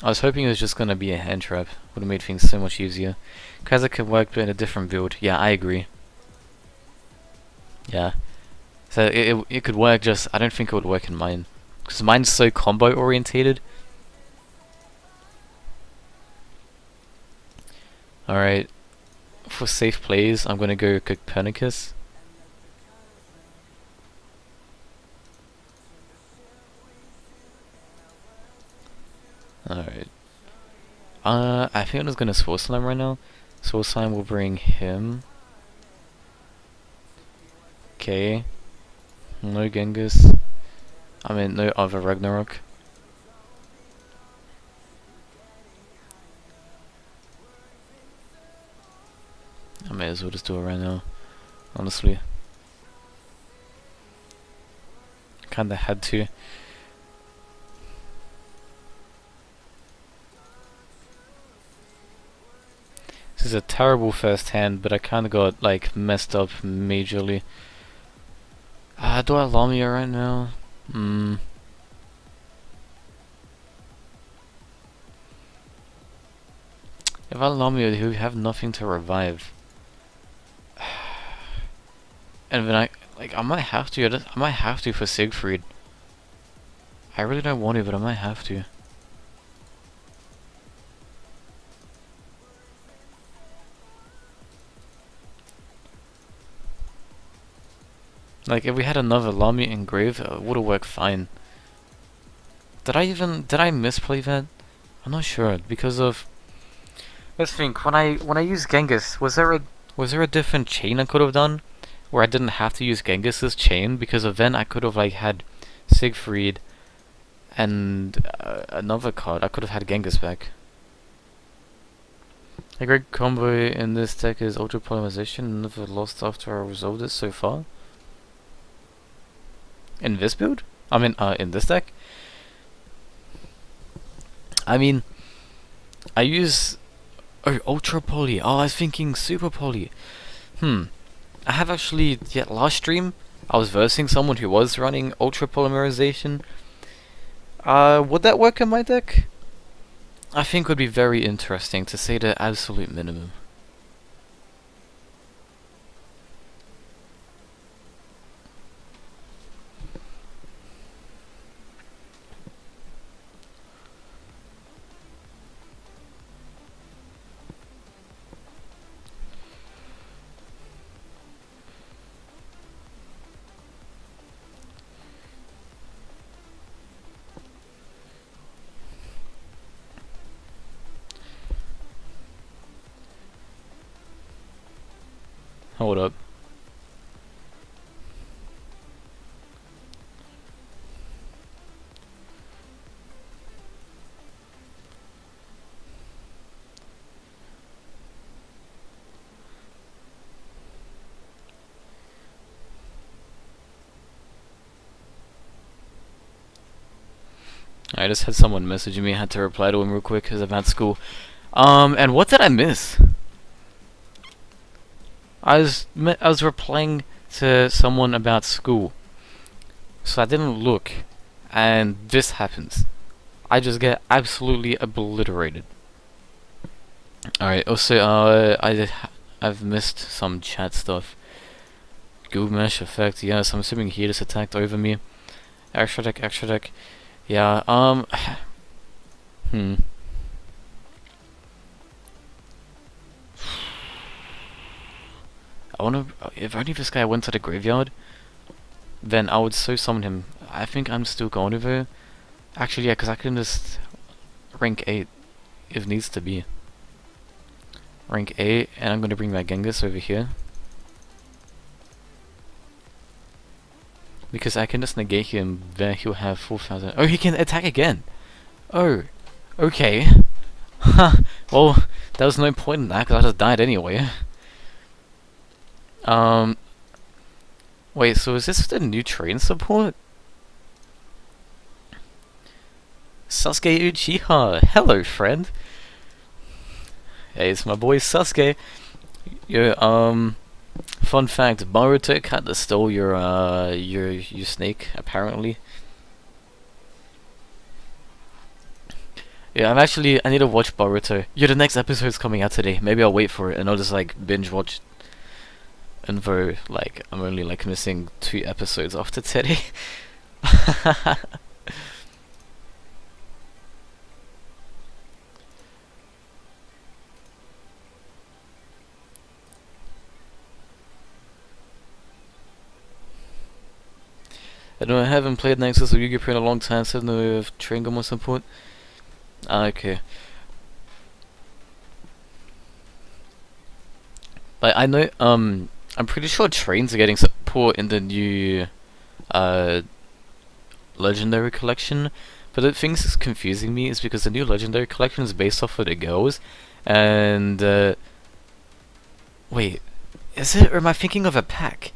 Speaker 1: I was hoping it was just gonna be a hand trap. Would have made things so much easier. Kaiser could work, but in a different build. Yeah, I agree. Yeah. So it could work, just I don't think it would work in mine. Because mine's so combo orientated. Alright. For safe plays, I'm gonna go Copernicus. Alright. I think I'm just gonna Sword Slam right now. So we'll sign, we'll bring him. Okay. No Genghis. I mean, no other Ragnarok. I may as well just do it right now, honestly. Kinda had to. This is a terrible first hand, but I kinda got like messed up majorly. Do I Lamia right now? If I Lamia, he'll have nothing to revive. And then I might have to. I might have to for Siegfried. I really don't want to, but I might have to. Like, if we had another Lamia engraved, it would have worked fine. Did I misplay that? I'm not sure, because of... Let's think, when I used Genghis, was there a different chain I could have done? Where I didn't have to use Genghis's chain, because of then I could have like had Siegfried and another card. I could have had Genghis back. A great combo in this deck is Ultra Polymerization. Never lost after I resolved it so far. In this build? I mean, in this deck? I mean, I use... Oh, Ultra Poly. Oh, I was thinking Super Poly. I have actually, last stream, I was versing someone who was running Ultra Polymerization. Would that work in my deck? I think would be very interesting, to say the absolute minimum. Hold up. I just had someone messaging me, I had to reply to him real quick because I'm at school. And what did I miss? I was replying to someone about school, so I didn't look, and this happens. I just get absolutely obliterated. Alright, also, I've missed some chat stuff. GILGAMESH effect, yes, I'm assuming he just attacked over me. Extra deck. Yeah, I wanna... If only this guy went to the graveyard, then I would so summon him. I think I'm still going over. Actually, yeah, because I can just... rank 8, if needs to be. Rank 8, and I'm gonna bring my Genghis over here. Because I can just negate him, then he'll have 4,000... Oh, he can attack again! Oh, okay. Huh, well, there was no point in that, because I just died anyway. Wait, so is this the new train support? Sasuke Uchiha, hello friend. Hey, it's my boy Sasuke. Yo, fun fact, Boruto kinda stole your snake, apparently. Yeah, I need to watch Boruto. Yeah, the next episode's coming out today. Maybe I'll wait for it and I'll just like binge watch. And though, like, I'm only like missing 2 episodes after today. I know I haven't played Nexus YgoPro in a long time, so I don't know if Tringam or some point. Ah, okay. Like I know, I'm pretty sure trains are getting support in the new legendary collection. But the thing that's confusing me is because the new legendary collection is based off of the girls, and wait, is it, or am I thinking of a pack?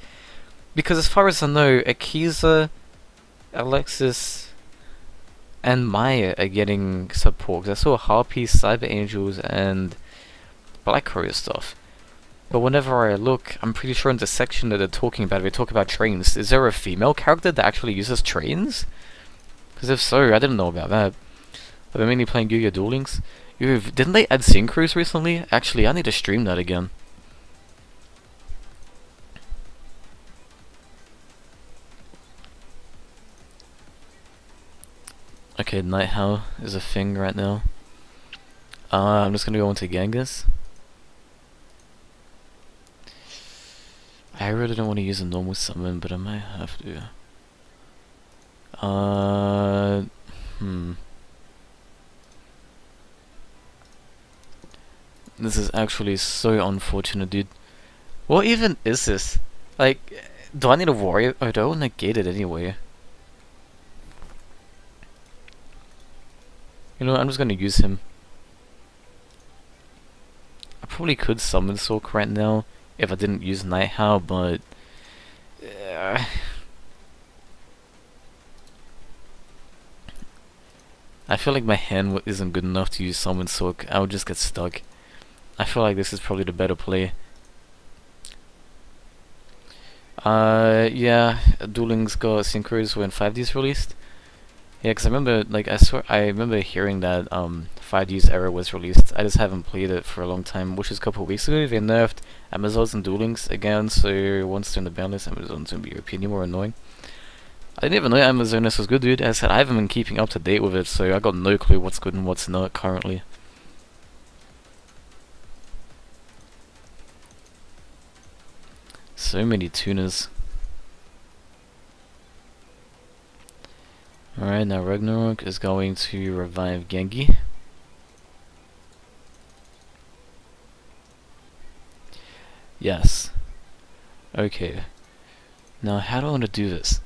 Speaker 1: Because as far as I know, Akiza, Alexis, and Maya are getting support. I saw Harpies, Cyber Angels, and Black Crow stuff. But whenever I look, I'm pretty sure in the section that they're talking about, they talk about trains. Is there a female character that actually uses trains? Because if so, I didn't know about that. I've been mainly playing Yu-Gi-Oh! Duel Links. Didn't they add synchros recently? Actually, I need to stream that again. Okay, Night Howl is a thing right now. I'm just gonna go into Genghis. I really don't want to use a normal summon, but I might have to. This is actually so unfortunate, dude. What even is this? Like, do I need a warrior? Oh, do I negate it anyway? You know what, I'm just gonna use him. I probably could summon Sork right now if I didn't use Night Howl, but I feel like my hand isn't good enough to use Summon Sork. I would just get stuck. I feel like this is probably the better play. Yeah, Duel Links got synchros when 5D's released. Yeah, because I remember, like, I remember hearing that 5D's era was released. I just haven't played it for a long time, which is a couple of weeks ago. They nerfed Amazons and Duel Links again, so once they're in the ban list, Amazons will be European more annoying. I didn't even know Amazonas was good, dude. As I said, I haven't been keeping up to date with it, so I got no clue what's good and what's not currently. So many tuners. Alright, now Ragnarok is going to revive Genji. Yes. Okay. Now, how do I want to do this?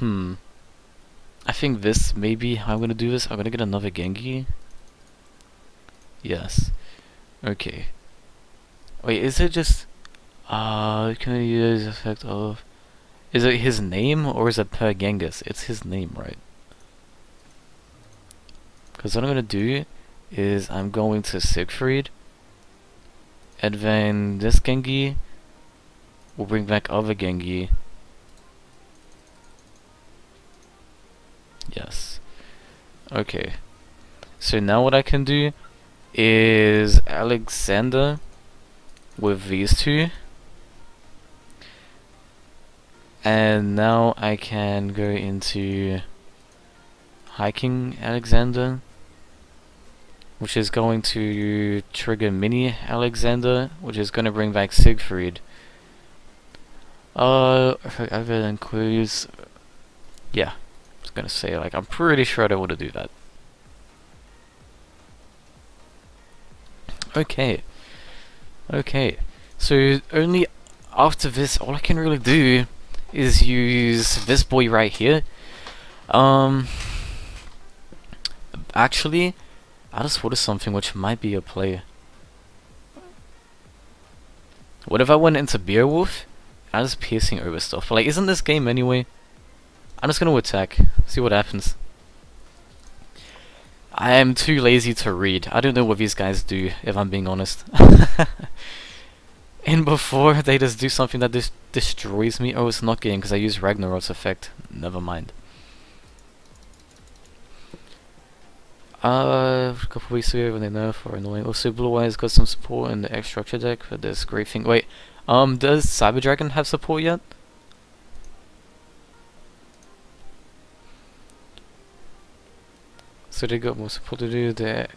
Speaker 1: I think this may be how I'm going to do this. I'm going to get another Genji. Yes. Okay. Wait, is it just... can I use effect of... Is it his name or is it per Genghis? It's his name, right? Because what I'm going to do is I'm going to Siegfried, and then this Genji will bring back other Genji. Yes. Okay. So now what I can do is Alexander with these two. And now I can go into Hiking Alexander, which is going to trigger Mini Alexander, which is going to bring back Siegfried. Other than clues, yeah, I was going to say, like, I'm pretty sure I don't want to do that. Okay. Okay. So only after this, all I can really do is use this boy right here. Actually, I just thought of something which might be a play. What if I went into Beowulf? I was piercing over stuff. But, like, isn't this game anyway? I'm just gonna attack. See what happens. I am too lazy to read. I don't know what these guys do, if I'm being honest. And before, they just do something that just destroys me. Oh, it's not game because I use Ragnarok's effect. Never mind. A couple weeks ago when they nerfed or annoying. Also, Blue Eyes got some support in the X Structure deck for this great thing. Wait, does CyberDragon have support yet? So they got more support to do. The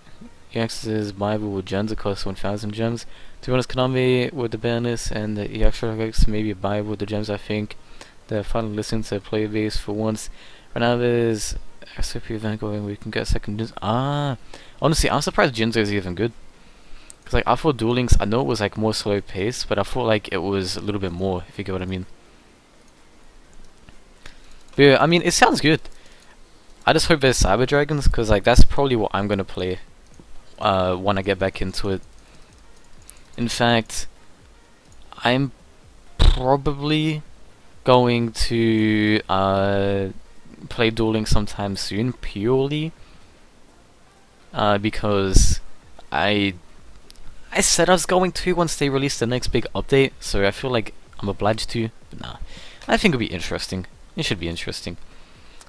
Speaker 1: EX's Bible with gems, it costs 1000 gems. To be honest, Konami with the banners and the EX maybe a Bible with the gems, I think. They're finally listening to player base for once. Right now there's SOP event going, we can get a second Jinzo. Honestly, I'm surprised Jinzo is even good. Cause like I thought Duel Links, I know it was like more slow paced, but I thought like it was a little bit more, if you get what I mean. But yeah, I mean, it sounds good. I just hope there's CyberDragons, cause like that's probably what I'm gonna play when I get back into it. In fact, I'm probably going to play Duel Links sometime soon, purely because I said I was going to once they release the next big update, so I feel like I'm obliged to. But nah, I think it'll be interesting. It should be interesting.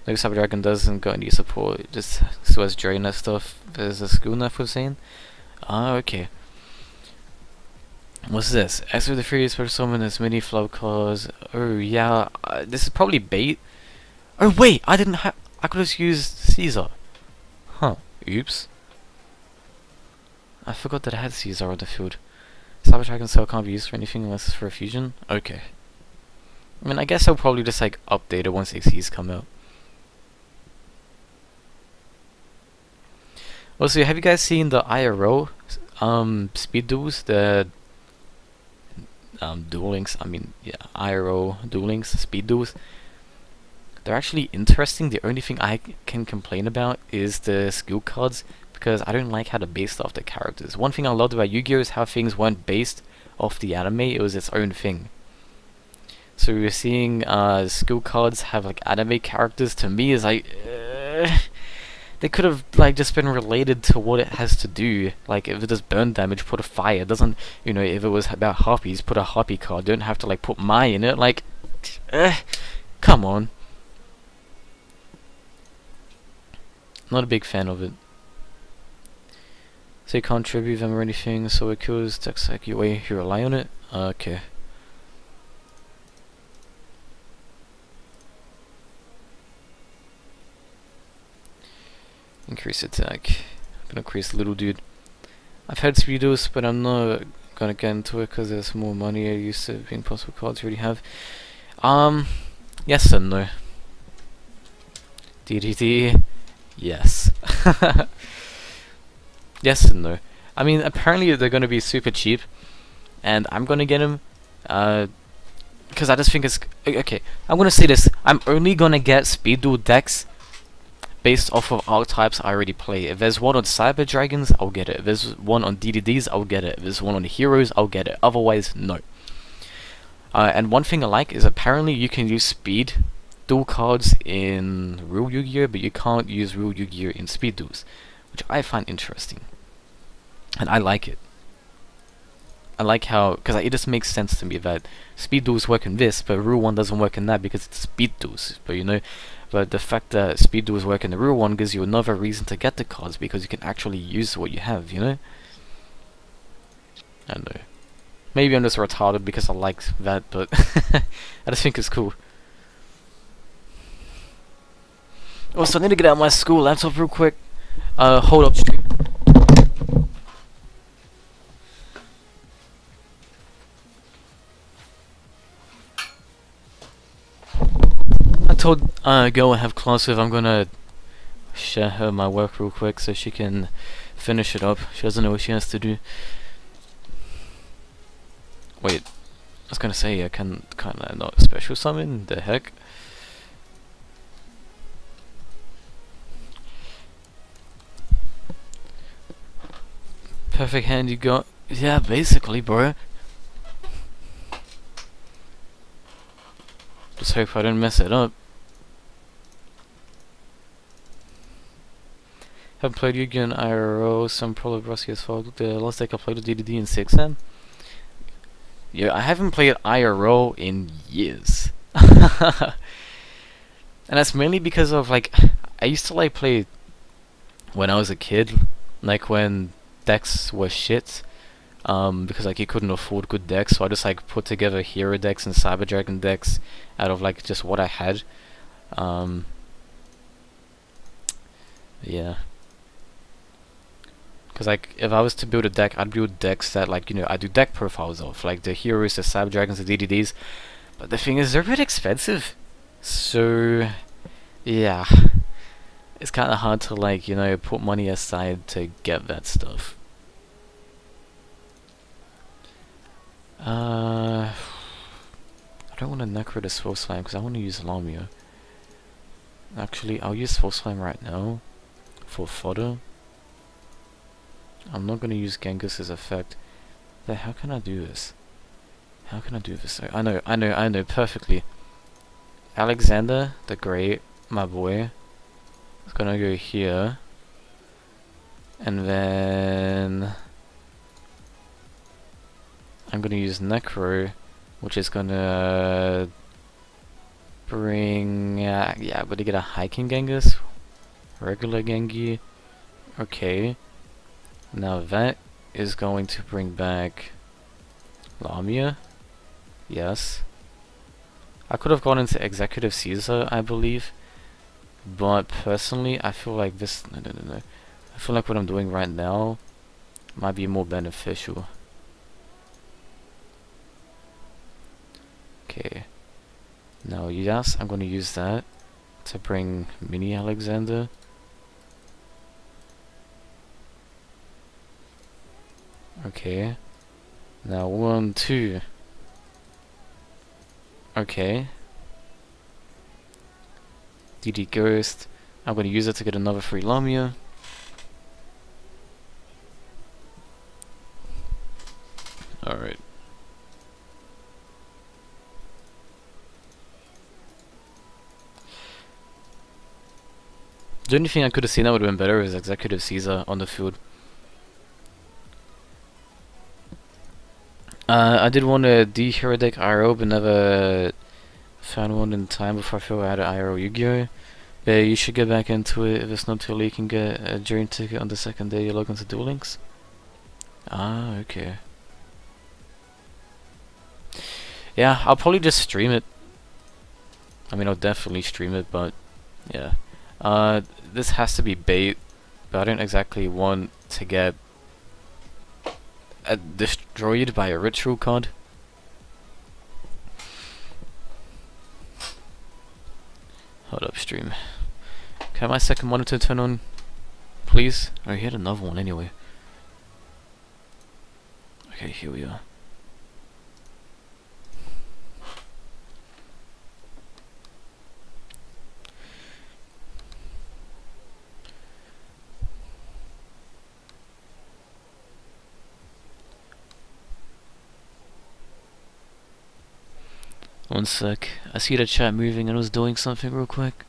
Speaker 1: Like CyberDragon doesn't got any support, just Suez Drain that stuff. There's a school enough was saying. Ah, okay. What's this? Extra the Furious for summon as many flow cards. Oh yeah, this is probably bait. Oh wait, I didn't have. I could have used Caesar. Huh. Oops. I forgot that I had Caesar on the field. CyberDragon cell can't be used for anything unless it's for a fusion? Okay. I mean, I guess I'll probably just like update it once XCs come out. Also, have you guys seen the IRO speed duels? The Duel Links, I mean, yeah, IRO Duel Links speed duels. They're actually interesting. The only thing I can complain about is the skill cards, because I don't like how they're based off the characters. One thing I loved about Yu-Gi-Oh! Is how things weren't based off the anime, it was its own thing. So we're seeing skill cards have like anime characters. To me is like they could have like just been related to what it has to do. Like if it does burn damage, put a fire. It doesn't, you know, if it was about harpies, put a harpy card. Don't have to like put Mai in it. Like come on. Not a big fan of it. So you can't tribute them or anything, so it kills text like you rely on it? Okay. Increase attack. I'm gonna increase little dude. I've had speedos, but I'm not gonna get into it because there's more money I used to being possible cards you already have. Yes and no. DDD, yes. Yes and no. I mean, apparently they're gonna be super cheap, and I'm gonna get them, because I just think it's okay. I'm gonna say this: I'm only gonna get speed duel decks based off of archetypes I already play. If there's one on CyberDragons, I'll get it. If there's one on DDDs, I'll get it. If there's one on Heroes, I'll get it. Otherwise, no. And one thing I like is apparently you can use speed duel cards in real Yu-Gi-Oh, but you can't use real Yu-Gi-Oh in speed duels, which I find interesting. And I like it. I like how, because it just makes sense to me that speed duels work in this, but real one doesn't work in that because it's speed duels. But you know, but the fact that speed duels work in the real one gives you another reason to get the cards, because you can actually use what you have, you know? I don't know. Maybe I'm just retarded because I like that, but I just think it's cool. Also, I need to get out my school laptop real quick. Hold up stream. I told girl I have class with, I'm gonna share her my work real quick so she can finish it up. She doesn't know what she has to do. Wait, I was gonna say I can kinda not special summon, the heck? Perfect hand you got. Yeah, basically, bro. Just hope I don't mess it up. Haven't played Yu-Gi-Oh! In IRO, some probably rusty as fuck. The last deck I played was DDD in 6M. Yeah, I haven't played IRO in years. And that's mainly because of, like, I used to, like, play when I was a kid, like, when decks were shit, because, like, you couldn't afford good decks, so I just, like, put together hero decks and CyberDragon decks out of, like, just what I had. Yeah. Because, like, if I was to build a deck, I'd build decks that, like, you know, I do deck profiles of, like the heroes, the CyberDragons, the DDDs. But the thing is, they're a bit expensive. So, yeah. It's kind of hard to, like, you know, put money aside to get that stuff. I don't want to necro this full slime because I want to use Lamia. Actually, I'll use full slime right now for fodder. I'm not going to use Genghis's effect. But how can I do this? How can I do this? I know perfectly. Alexander the Great, my boy, is going to go here. And then I'm going to use Necro, which is going to bring... yeah, I'm going to get a Hiking Genghis. Regular Gengi. Okay. Now that is going to bring back Lamia. Yes. I could have gone into Executive Caesar, I believe. But personally, I feel like this... No. I feel like what I'm doing right now might be more beneficial. Okay. Now, yes, I'm going to use that to bring Mini Alexander. Okay. Now, 1, 2. Okay. DD Ghost. I'm going to use it to get another free Lamia. Alright. The only thing I could have seen that would have been better is Executive Caesar on the field. I did want a D-Hero deck IRO, but never found one in time before I feel I had an IRO Yu-Gi-Oh! But you should get back into it. If it's not too late, you can get a dream ticket on the second day you log into Duel Links. Ah, okay. Yeah, I'll probably just stream it. I mean, I'll definitely stream it, but yeah. This has to be bait, but I don't exactly want to get destroyed by a ritual card. Hold up, stream. Can my second monitor turn on, please? Oh, he had another one anyway. Okay, here we are. One sec. I see the chat moving and I was doing something real quick.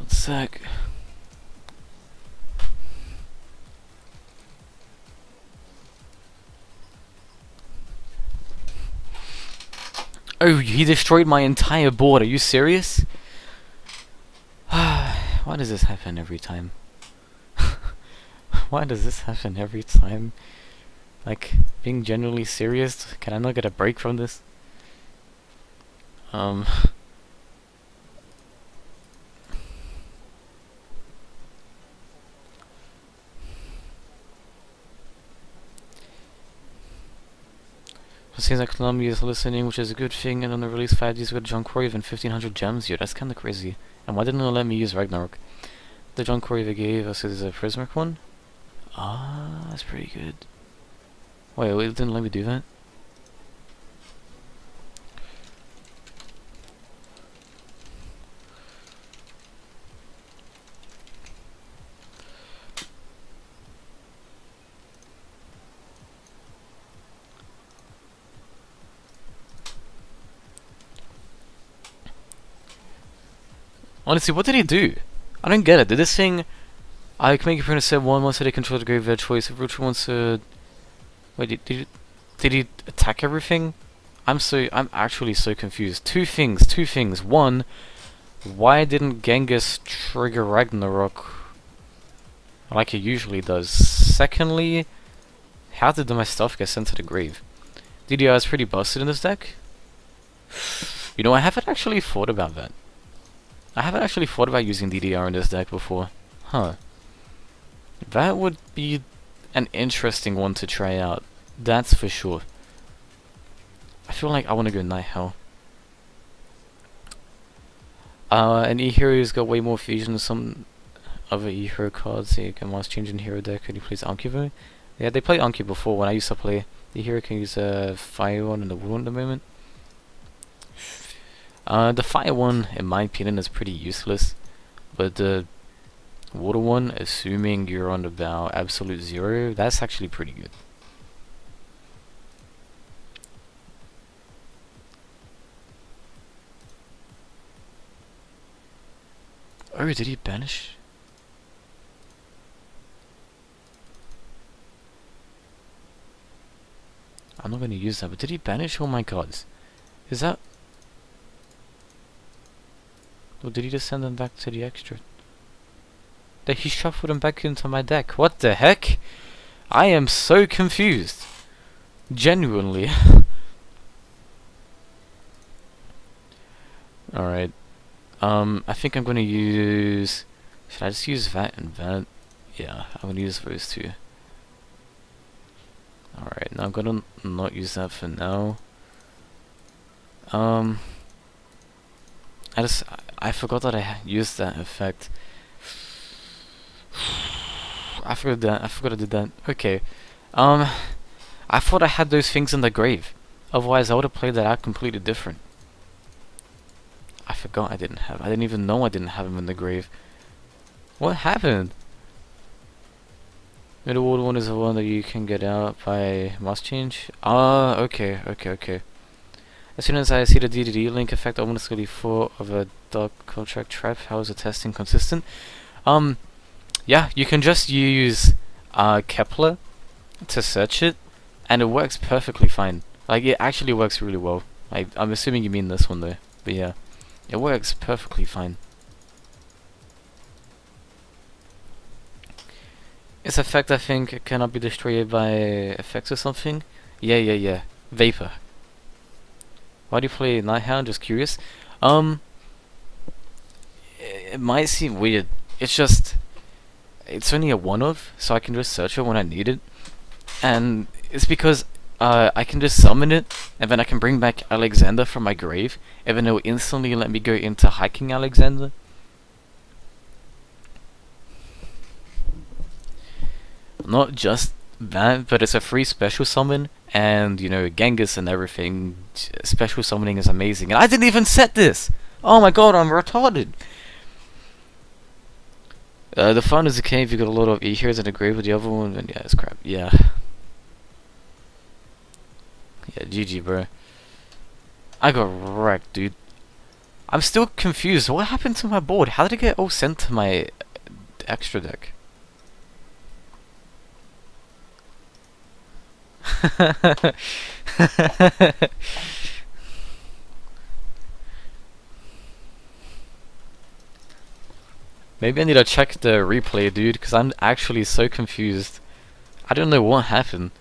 Speaker 1: Sec. Oh, he destroyed my entire board. Are you serious? Why does this happen every time? Why does this happen every time? Like, being genuinely serious, can I not get a break from this? It seems like Columbia is listening, which is a good thing, and on the release 5 days with John Corey and 1500 gems. Yo, that's kinda crazy. And why didn't it let me use Ragnarok? The John Corey they gave us is a Prismark one? Ah, that's pretty good. Wait, it didn't let me do that? Honestly, what did he do? I don't get it. Did this thing... I can make a print set 1 once they control the graveyard choice. If Ruchi wants to... Wait, did he attack everything? I'm actually so confused. Two things. One, why didn't Genghis trigger Ragnarok like it usually does? Secondly, how did my stuff get sent to the grave? DDR is pretty busted in this deck. You know, I haven't actually thought about that. I haven't actually thought about using DDR in this deck before. Huh. That would be an interesting one to try out. That's for sure. I feel like I want to go Night Hell. And E-Hero's got way more fusion than some other E-Hero cards. So you can once change in hero deck and he plays Ankivo. Yeah, they played Anki before when I used to play. E-Hero can use a fire one and the wood one at the moment. The fire one, in my opinion, is pretty useless. But the water one, assuming you're on about absolute zero, that's actually pretty good. Oh, did he banish? I'm not going to use that, but did he banish all my cards? Is that... Or did he just send them back to the extra? That he shuffled them back into my deck. What the heck? I am so confused. Genuinely. Alright. I think I'm gonna use... Should I just use that and that? Yeah, I'm gonna use those two. Alright, now I'm gonna not use that for now. I forgot that I used that effect. I forgot I did that. Okay. I thought I had those things in the grave. Otherwise I would have played that out completely different. I forgot I didn't have. I didn't even know I didn't have them in the grave. What happened? Middle world one is the one that you can get out by must change. Ah, okay. As soon as I see the DDD link effect, ominously full of a dark contract trap. How is the testing consistent? Yeah, you can just use Kepler to search it, and it works perfectly fine. Like, it actually works really well. I'm assuming you mean this one though, but yeah, it works perfectly fine. Its effect, I think, cannot be destroyed by effects or something. Yeah. Vapor. Why do you play Nighthound? Just curious. It might seem weird. It's just, it's only a one-of, so I can just search it when I need it. And it's because I can just summon it, and then I can bring back Alexander from my grave, and then it will instantly let me go into hiking Alexander. Not just that, but it's a free special summon, and you know, Genghis and everything. Special summoning is amazing, and I didn't even set this! Oh my god, I'm retarded! The fun is a cave, you got a lot of E-heroes in the grave with the other one, and yeah, it's crap. Yeah, GG, bro. I got wrecked, dude. I'm still confused. What happened to my board? How did it get all sent to my extra deck? Maybe I need to check the replay, dude, because I'm actually so confused. I don't know what happened.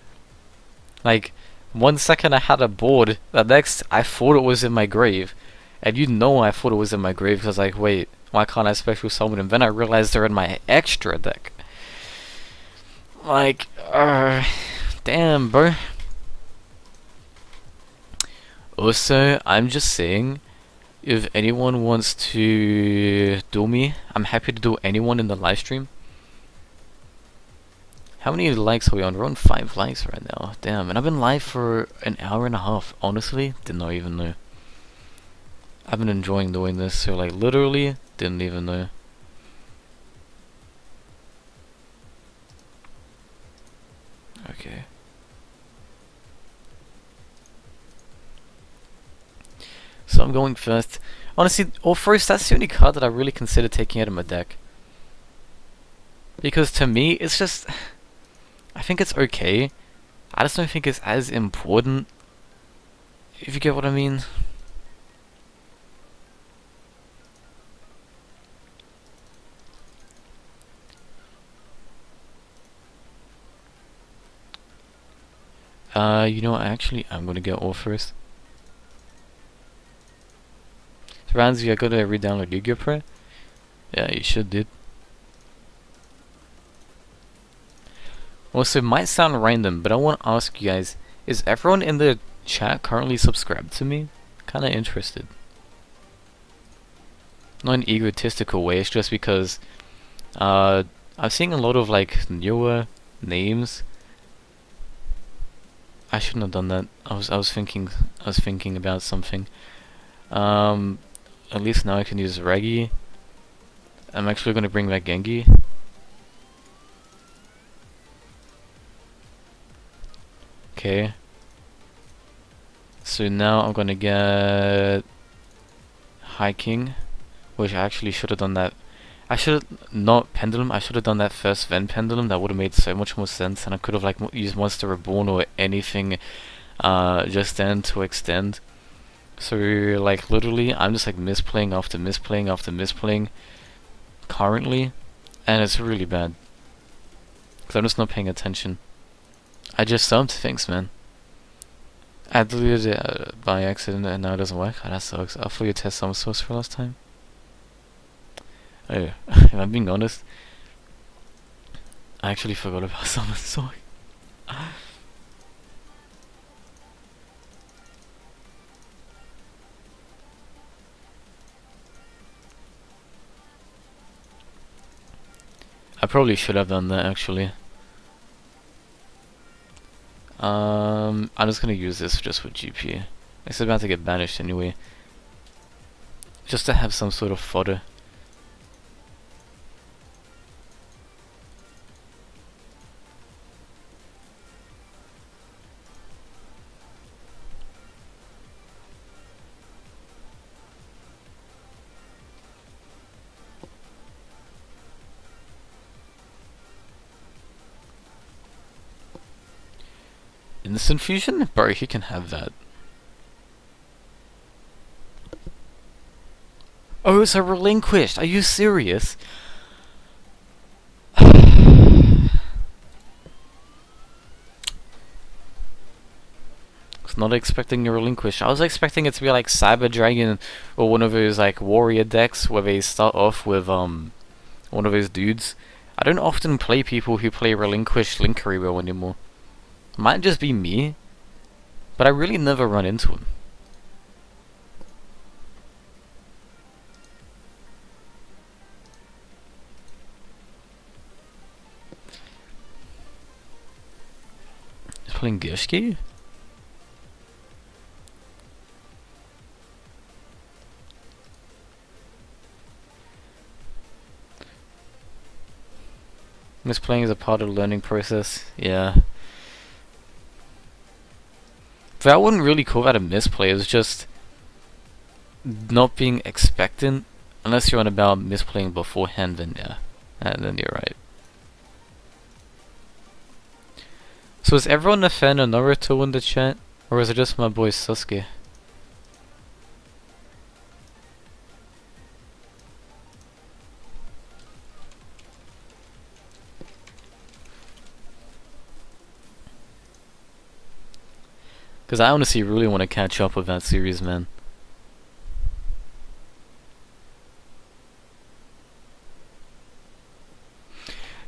Speaker 1: Like, 1 second I had a board, the next I thought it was in my grave. And you know I thought it was in my grave, because I was like, wait, why can't I special summon them? Then I realized they're in my extra deck. Like, damn, bro. Also, I'm just saying, if anyone wants to duel me, I'm happy to duel anyone in the live stream. How many likes are we on? We're on 5 likes right now. Damn, and I've been live for an hour and a half. Honestly, did not even know. I've been enjoying doing this, so like literally, didn't even know. Okay. So I'm going first. Honestly, or first, that's the only card that I really consider taking out of my deck. Because to me, it's just... I think it's okay. I just don't think it's as important. If you get what I mean. You know what, actually, I'm gonna get all first. So, Ramsey, I gotta re-download YgoPro. Yeah, you should, dude. Also, it might sound random, but I want to ask you guys, is everyone in the chat currently subscribed to me? Kinda interested. Not in an egotistical way, it's just because I'm seeing a lot of like newer names. I shouldn't have done that. I was thinking about something. At least now I can use Reggie. I'm actually gonna bring back Gengi. Okay. So now I'm gonna get Hiking, which I actually should have done that. I should have not Pendulum. I should have done that first, then Pendulum. That would have made so much more sense, and I could have like used Monster Reborn or anything just then to extend. So like literally, I'm just like misplaying after misplaying after misplaying currently, and it's really bad because I'm just not paying attention. I just subbed. Thanks, man. I deleted it by accident and now it doesn't work. Oh, that sucks. I thought you test some source for last time. Oh, if I'm being honest, I actually forgot about Summer Soy. I probably should have done that actually. I'm just gonna use this just for GP. It's about to get banished anyway. Just to have some sort of fodder. Instant fusion? Bro, he can have that. Oh, it's a relinquished. Are you serious? Not expecting a relinquish. I was expecting it to be like CyberDragon or one of those like warrior decks where they start off with one of those dudes. I don't often play people who play relinquish Linkery well anymore. Might just be me, but I really never run into him. He's playing Gishki? Misplaying is a part of the learning process, yeah. But I wouldn't really call that a misplay, it's just not being expectant. Unless you're on about misplaying beforehand, then yeah. And then you're right. So is everyone a fan of Naruto in the chat? Or is it just my boy Sasuke? Because I honestly really want to catch up with that series, man.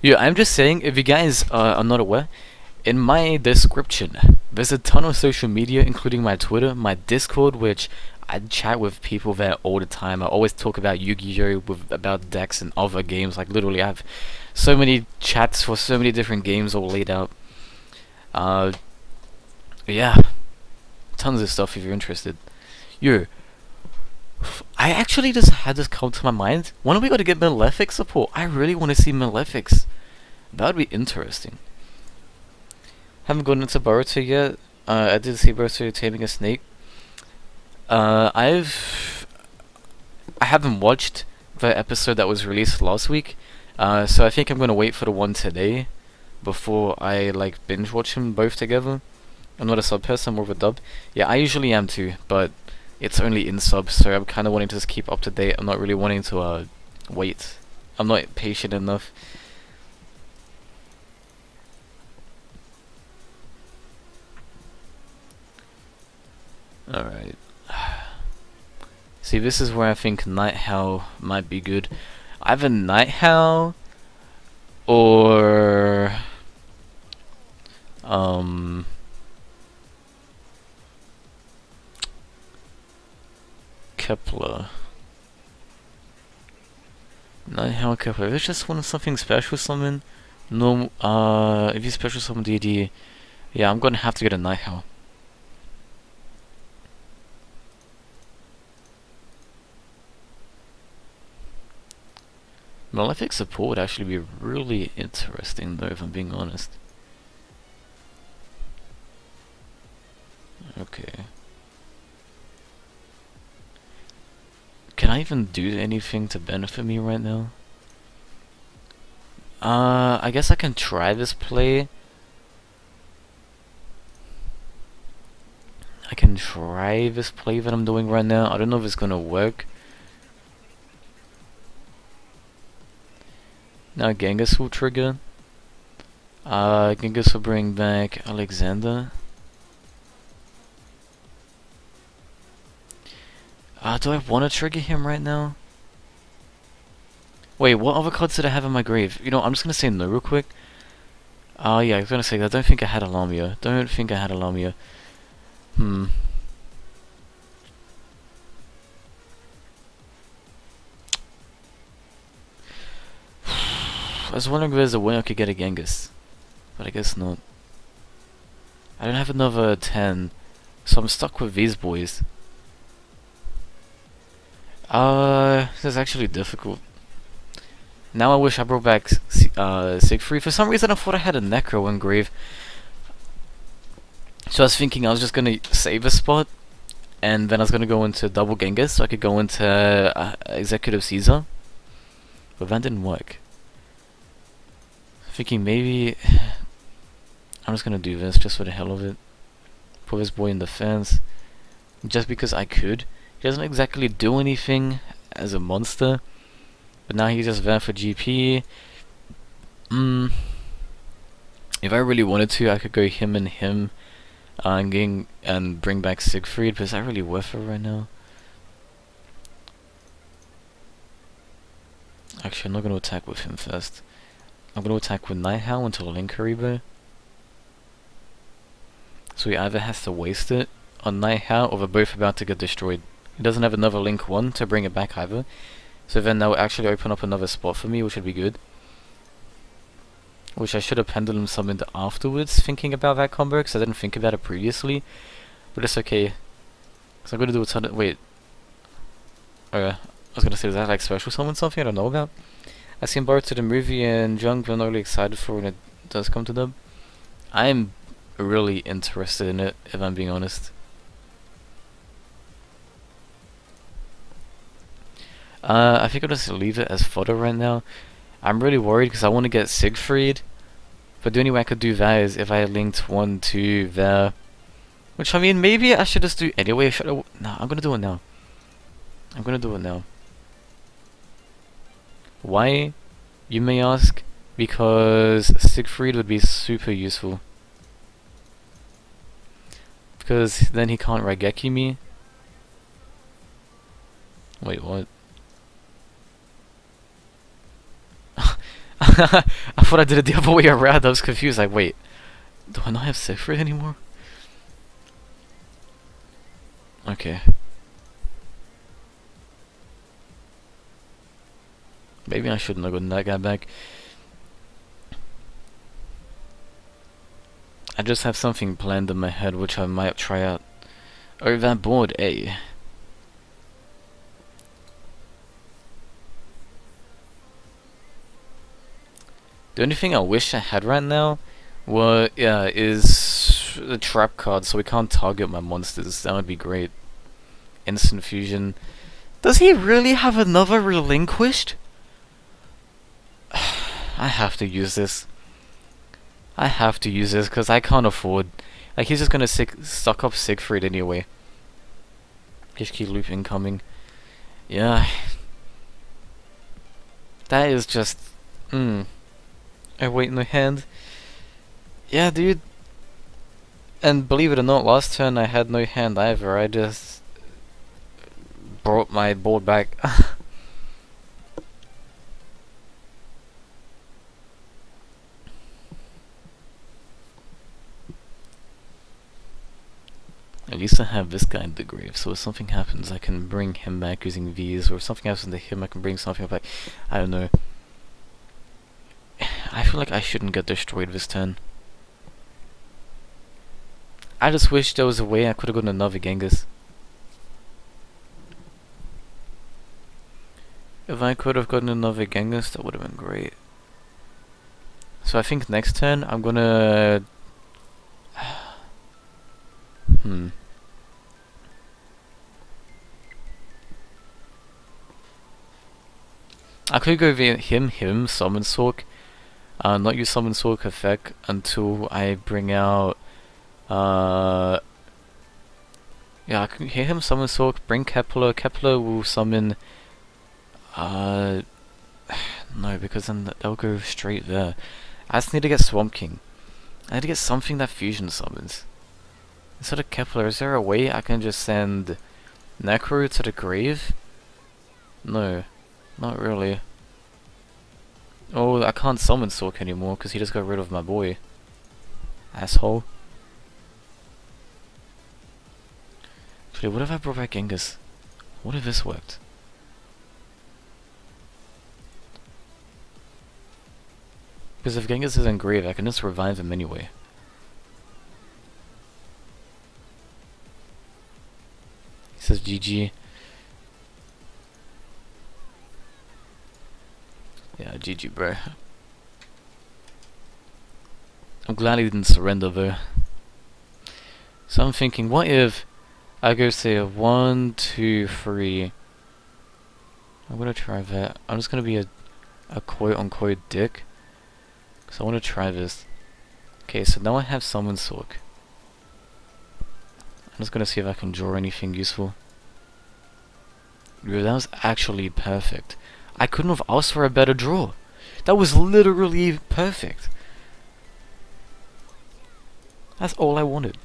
Speaker 1: Yeah, I'm just saying, if you guys are not aware, in my description, there's a ton of social media, including my Twitter, my Discord, which I chat with people there all the time. I always talk about Yu-Gi-Oh! About decks and other games. Like, literally, I have so many chats for so many different games all laid out. Yeah. Tons of stuff if you're interested. Yo, I actually just had this come to my mind. When are we going to get Malefic support? I really want to see Malefics. That would be interesting. Haven't gone into Boruto yet. I did see Boruto taming a snake. I haven't watched the episode that was released last week. So I think I'm going to wait for the one today before I like binge watch them both together. I'm not a sub person, I'm more of a dub. Yeah, I usually am too, but it's only in sub, so I'm kind of wanting to just keep up to date. I'm not really wanting to wait. I'm not patient enough. Alright. See, this is where I think Night Howl might be good. Either Night Howl or Kepler. Night Howl Kepler. If it's just one something special summon, no, if you special summon DD, yeah, I'm gonna have to get a Night Howl. Malefic support would actually be really interesting though, if I'm being honest. Okay. Can I even do anything to benefit me right now? I guess I can try this play. I can try this play that I'm doing right now. I don't know if it's gonna work. Now Genghis will trigger. Genghis will bring back Alexander. Do I want to trigger him right now? Wait, what other cards did I have in my grave? You know, I'm just gonna say no real quick. Yeah, I was gonna say, I don't think I had a Lamia. Don't think I had a Lamia. I was wondering if there's a way I could get a Genghis, but I guess not. I don't have another 10, so I'm stuck with these boys. This is actually difficult. Now I wish I brought back Siegfried. For some reason I thought I had a Necro in grave. So I was thinking I was just gonna save a spot, and then I was gonna go into double Genghis, so I could go into Executive Caesar. But that didn't work. Thinking maybe I'm just gonna do this just for the hell of it. Put this boy in defense, just because I could. He doesn't exactly do anything as a monster, but now he's just there for GP. If I really wanted to, I could go him and him, and bring back Siegfried. But is that really worth it right now? Actually, I'm not gonna attack with him first. I'm gonna attack with Night Howl until Link Haribo. So he either has to waste it on Night Howl, or they're both about to get destroyed. He doesn't have another Link 1 to bring it back either. So then that will actually open up another spot for me, which would be good. Which I should have Pendulum summoned afterwards, thinking about that combo, because I didn't think about it previously. But it's okay. So I'm gonna do a ton of... Wait. I was gonna say, is that like special summon something I don't know about? I seen Bart to the movie and Junk, but I'm not really excited for when it does come to dub. I'm really interested in it, if I'm being honest. I think I'll just leave it as fodder right now. I'm really worried because I want to get Siegfried, but the only way I could do that is if I linked 1, 2 there. Which, I mean, maybe I should just do anyway. No, I'm gonna do it now. I'm gonna do it now. Why, you may ask? Because Siegfried would be super useful. Because then he can't Raigeki me. Wait, what? I thought I did it the other way around. I was confused. Like, wait, do I not have Siegfried anymore? Okay. Maybe I shouldn't have gotten that guy back. I just have something planned in my head which I might try out. Oh, that board A. The only thing I wish I had right now is the trap card, so we can't target my monsters. That would be great. Instant fusion. Does he really have another relinquished? I have to use this. I have to use this because I can't afford. Like, he's just gonna stock up Siegfried anyway. Just keep loop incoming. Yeah. That is just. I wait in the hand. Yeah, dude. And believe it or not, last turn I had no hand either. I just brought my board back. At least I have this guy in the grave, so if something happens I can bring him back using V's, or if something happens to him I can bring something back. I don't know. I feel like I shouldn't get destroyed this turn. I just wish there was a way I could have gotten another Genghis. If I could have gotten another Genghis, that would have been great. So I think next turn I'm gonna... I could go via him, Summon Sork, not use Summon Sork effect until I bring out, yeah, I can hear him Summon Sork, bring Kepler, Kepler will summon, no, because then they'll go straight there. I just need to get Swamp King. I need to get something that fusion summons. Instead of Kepler, is there a way I can just send Necro to the grave? No. Not really. Oh, I can't summon Sork anymore because he just got rid of my boy. Asshole. Actually, what if I brought back Genghis? What if this worked? Because if Genghis is in grave, I can just revive him anyway. He says GG. Yeah, GG, bro. I'm glad he didn't surrender though. So I'm thinking, what if I go say a 1, 2, 3. I'm gonna try that. I'm just gonna be a quote-unquote dick. Cause I wanna try this. Okay, so now I have Summon Sork. I'm just gonna see if I can draw anything useful. Dude, that was actually perfect. I couldn't have asked for a better draw. That was literally perfect. That's all I wanted.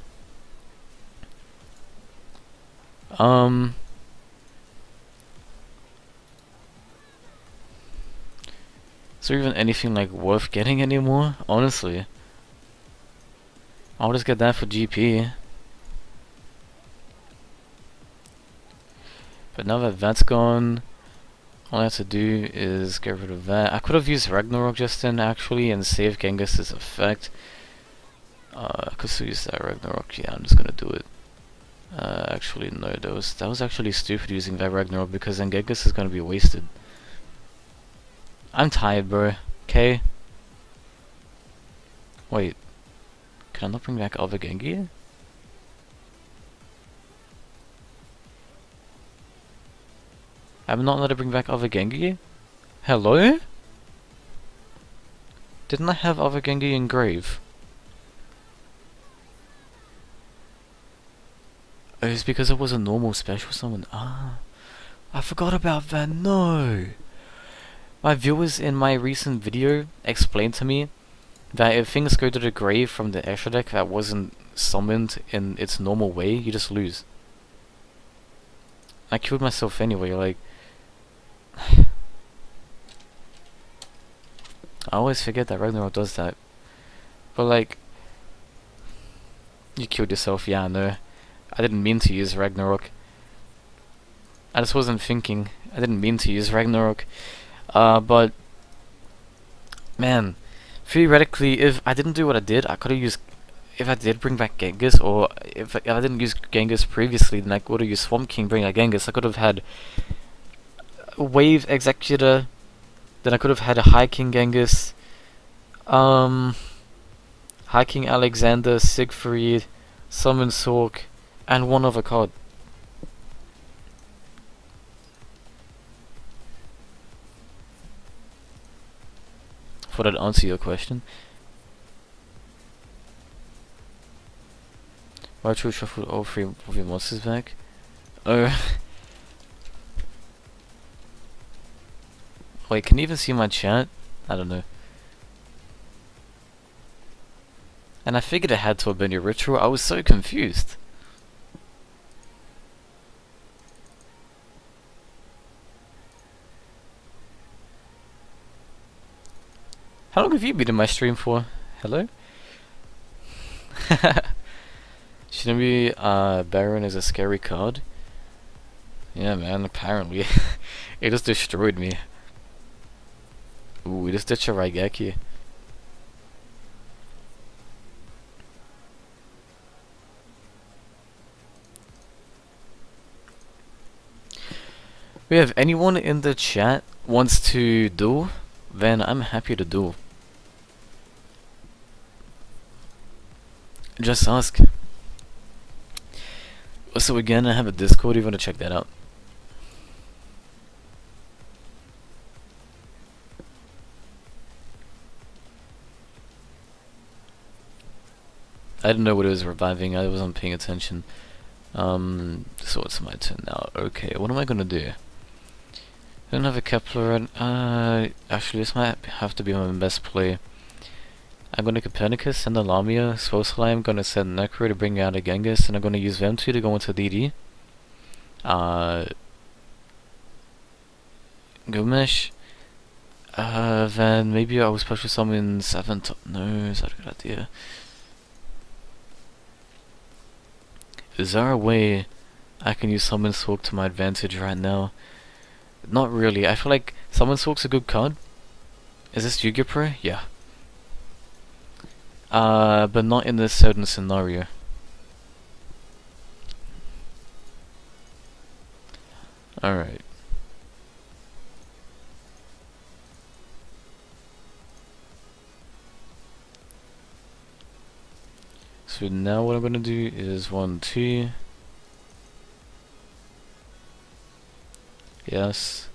Speaker 1: Is there even anything like worth getting anymore? Honestly, I'll just get that for GP. But now that that's gone, all I have to do is get rid of that. I could have used Ragnarok just then actually and save Genghis' effect. I could still use that Ragnarok. Yeah, I'm just gonna do it. Actually no, that was actually stupid using that Ragnarok because then Genghis is gonna be wasted. I'm tired, bro. Okay. Wait. Can I not bring back other Gengi? I'm not allowed to bring back other Gengi? Hello? Didn't I have other Gengi in grave? Oh, it's because it was a normal special summon. Ah. I forgot about that. No! My viewers in my recent video explained to me that if things go to the grave from the extra deck that wasn't summoned in its normal way, you just lose. I killed myself anyway, like... I always forget that Ragnarok does that. But like... You killed yourself, yeah, no. I didn't mean to use Ragnarok. I just wasn't thinking. I didn't mean to use Ragnarok. But... Man... Theoretically, if I didn't do what I did, I could have used... If I did bring back Genghis, or if I didn't use Genghis previously, then I would have used Swamp King, bring back Genghis. I could have had... Wave Executor. Then I could have had a High King Genghis. High King Alexander, Siegfried, Summon Sork, and one other card. Thought that answer your question. Why should we shuffle all 3 of your monsters back? Wait, can you even see my chat? I don't know. And I figured it had to have been your ritual. I was so confused. How long have you been in my stream for? Hello? Shouldn't be Baron is a scary card? Yeah man, apparently. It just destroyed me. Ooh, we just ditched a Raigeki. We have anyone in the chat wants to duel? Then I'm happy to duel. Just ask. So again, I have a Discord if you want to check that out. I didn't know what it was reviving, I wasn't paying attention. So it's my turn now. Okay, what am I gonna do? I don't have a Kepler, actually this might have to be my best play. I'm gonna Copernicus, send a Lamia, Swosely, I'm gonna send Necro to bring out a Genghis, and I'm gonna use them two to go into DD. GILGAMESH. Then maybe I will special summon 7 top. No, is that a good idea? Is there a way I can use Summon Stalk to my advantage right now? Not really. I feel like Summon Stalk's a good card. Is this YgoPro? Yeah. But not in this certain scenario. Alright. So now what I'm gonna do is 1, 2. Yes.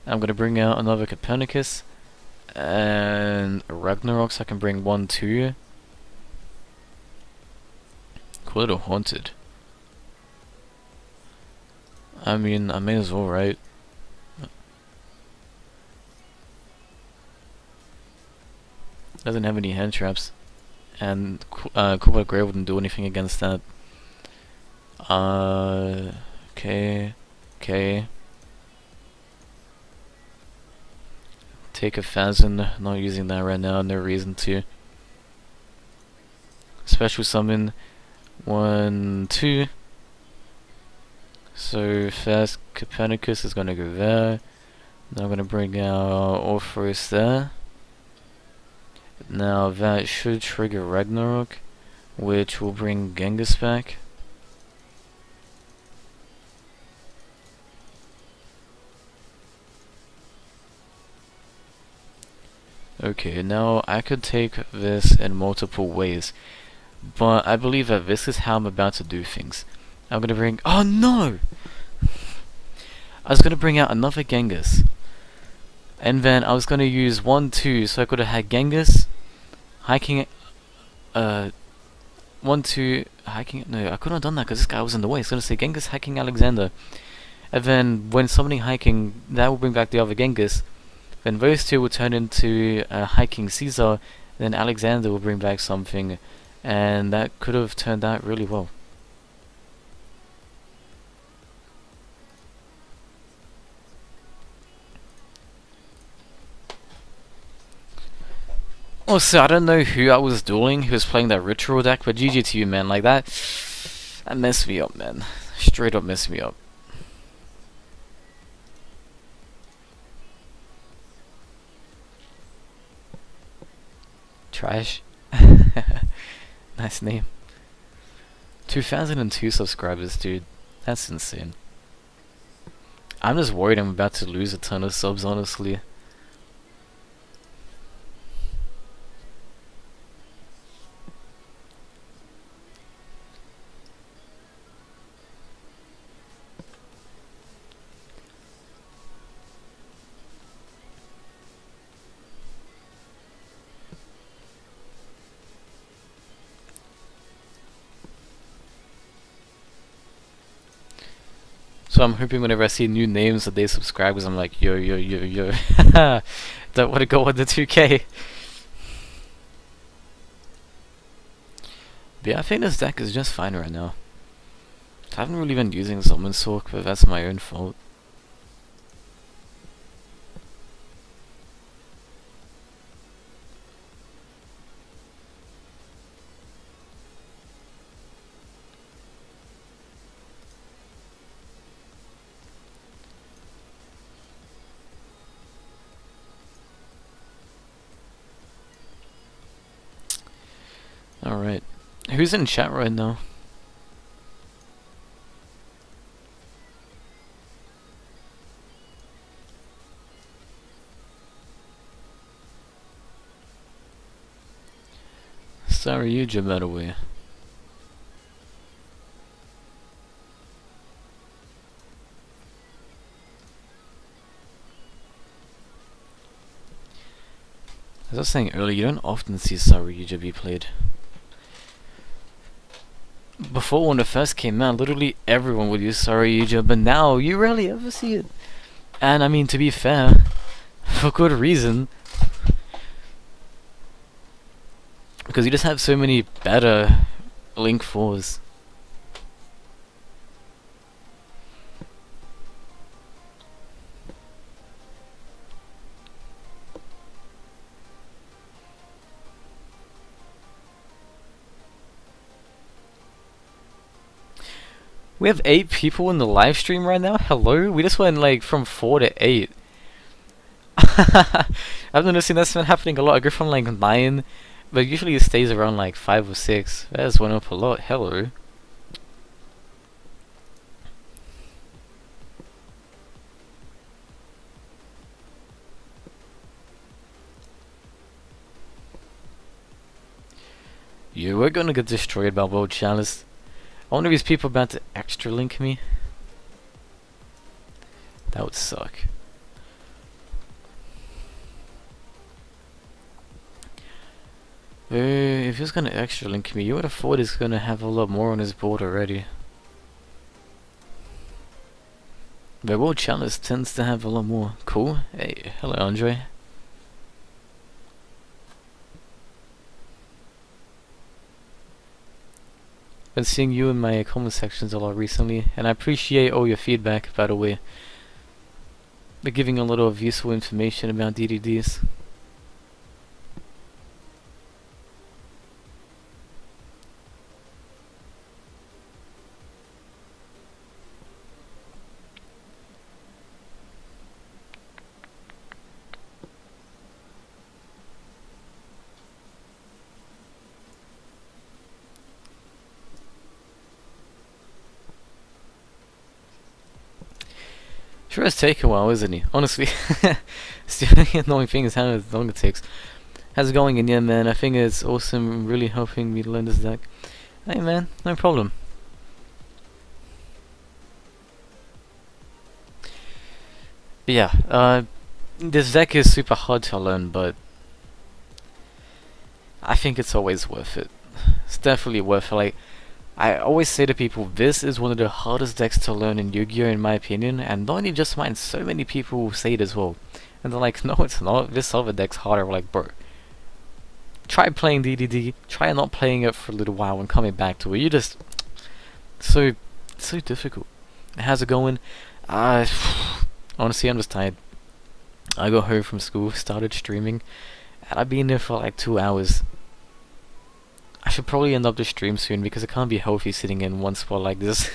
Speaker 1: I'm gonna bring out another Copernicus and a Ragnarok, so I can bring 1, 2. Quite a haunted. I mean, I may as well, right? Doesn't have any hand traps. And Kuba Grey wouldn't do anything against that. Okay. Take a Phazon, not using that right now, no reason to. Special summon 1, 2. So first Copernicus is gonna go there. Now I'm gonna bring out Orpheus there. Now that should trigger Ragnarok, which will bring Genghis back. Okay, now I could take this in multiple ways, but I believe that this is how I'm about to do things. I'm gonna bring— oh no! I was gonna bring out another Genghis, and then I was gonna use 1, 2, so I could have had Genghis, hiking, 1, 2, hiking— no, I couldn't have done that because this guy was in the way. It's gonna say Genghis hiking Alexander, and then when summoning hiking, that will bring back the other Genghis. Then those two will turn into hiking Caesar, then Alexander will bring back something, and that could have turned out really well. Also, I don't know who I was dueling who was playing that ritual deck, but GG to you, man. Like that messed me up, man. Straight up messed me up. Trash. Nice name. 2002 subscribers, dude. That's insane. I'm just worried I'm about to lose a ton of subs, honestly. So I'm hoping whenever I see new names that they subscribers, I'm like, yo. Don't want to go on the 2K. But yeah, I think this deck is just fine right now. I haven't really been using Summon Sork, but that's my own fault. Alright. Who's in chat right now? Sorry, you jump out of the way. As I was saying earlier, you don't often see Saryuja be played. Before, when it first came out, literally everyone would use Saryuja, but now you rarely ever see it. And I mean, to be fair, for good reason. Because you just have so many better Link 4s. We have 8 people in the live stream right now? Hello? We just went like from 4 to 8. I've noticed that's been happening a lot. I go from like 9, but usually it stays around like 5 or 6. That just went up a lot. Hello. You were gonna get destroyed by World Chalice. I wonder if these people about to extra link me. That would suck. If he's gonna extra link me, you would have thought he's gonna have a lot more on his board already. But World Chalice tends to have a lot more. Cool. Hey, hello Andre. Been seeing you in my comment sections a lot recently, and I appreciate all your feedback, by the way. They're giving a lot of useful information about DDDs. Sure does take a while, isn't he? Honestly. It's the only annoying thing is how long it takes. How's it going in here, man? I think it's awesome, really helping me learn this deck. Hey man, no problem. But yeah, this deck is super hard to learn, but I think it's always worth it. It's definitely worth it. Like, I always say to people, this is one of the hardest decks to learn in Yu-Gi-Oh! In my opinion, and not only just mine, so many people say it as well. And they're like, no it's not, this other deck's harder. We're like, bro, try playing DDD, try not playing it for a little while and coming back to it. You just, so difficult. How's it going? Honestly, I'm just tired. I got home from school, started streaming, and I've been there for like 2 hours. I should probably end up the stream soon because it can't be healthy sitting in one spot like this.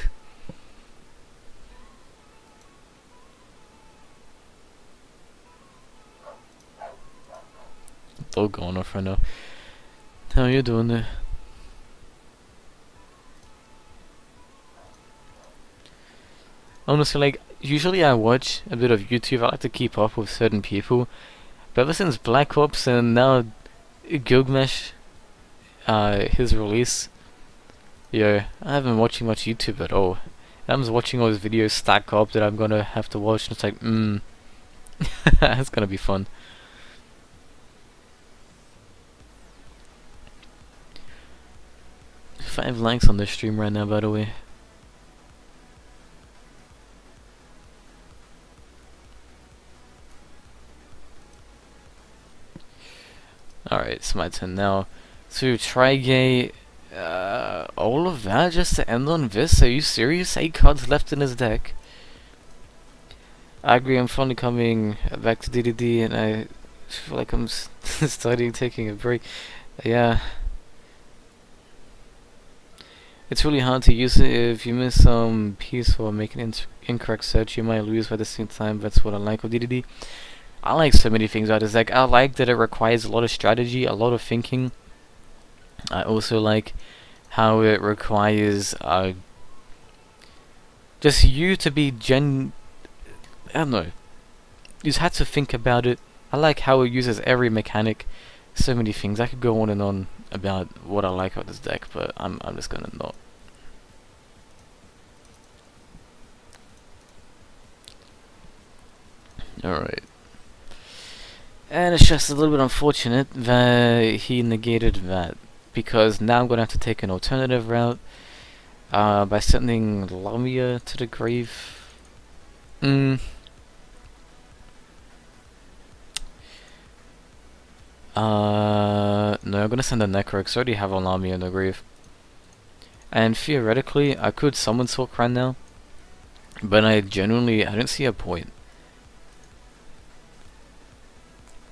Speaker 1: It's all going off right now. How are you doing there? Honestly, like, usually I watch a bit of YouTube. I like to keep up with certain people. But ever since Black Ops and now GILGAMESH, his release, I haven't been watching much YouTube at all. And I'm just watching all his videos stack up that I'm gonna have to watch, and it's like, it's gonna be fun. Five likes on this stream right now, by the way. Alright, it's my turn now. So Trigate, All of that just to end on this? Are you serious? 8 cards left in his deck. I agree, I'm finally coming back to DDD and I feel like I'm studying, taking a break. Yeah. It's really hard to use it. If you miss some piece or make an incorrect search, you might lose, but at the same time, that's what I like of DDD. I like so many things about this deck. I like that it requires a lot of strategy, a lot of thinking. I also like how it requires just you to be I don't know. You just had to think about it. I like how it uses every mechanic. So many things. I could go on and on about what I like about this deck, but I'm just gonna not. Alright. And it's just a little bit unfortunate that he negated that, because now I'm gonna have to take an alternative route by sending Lamia to the grave. No, I'm gonna send a Necro because I already have a Lamia in the grave. And theoretically, I could summon Silk right now, but I didn't see a point.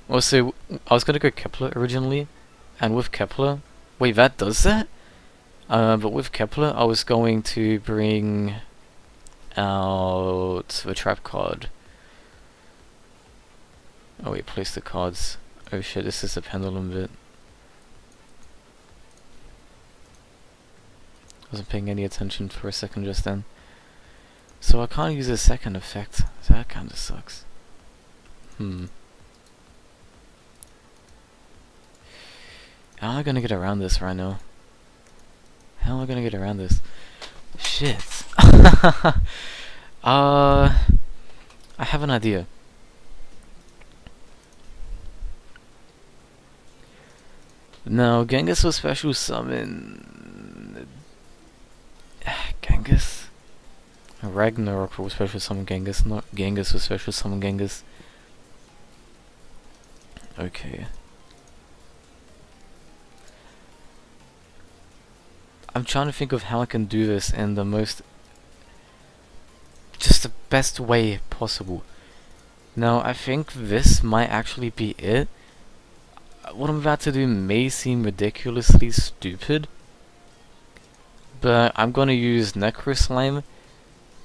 Speaker 1: Also, I was gonna go Kepler originally, and with Kepler, wait, that does that? But with Kepler, I was going to bring out the trap card. Oh wait, place the cards. Oh shit, this is a pendulum bit. Wasn't paying any attention for a second just then. So I can't use a second effect, so that kinda sucks. How am I gonna get around this right now? How am I gonna get around this? Shit. I have an idea. No, Genghis was special summon. Genghis? Ragnarok was special summon Genghis, not Genghis was special summon Genghis. Okay. I'm trying to think of how I can do this in the just the best way possible. Now, I think this might actually be it. What I'm about to do may seem ridiculously stupid, but I'm gonna use Necro Slime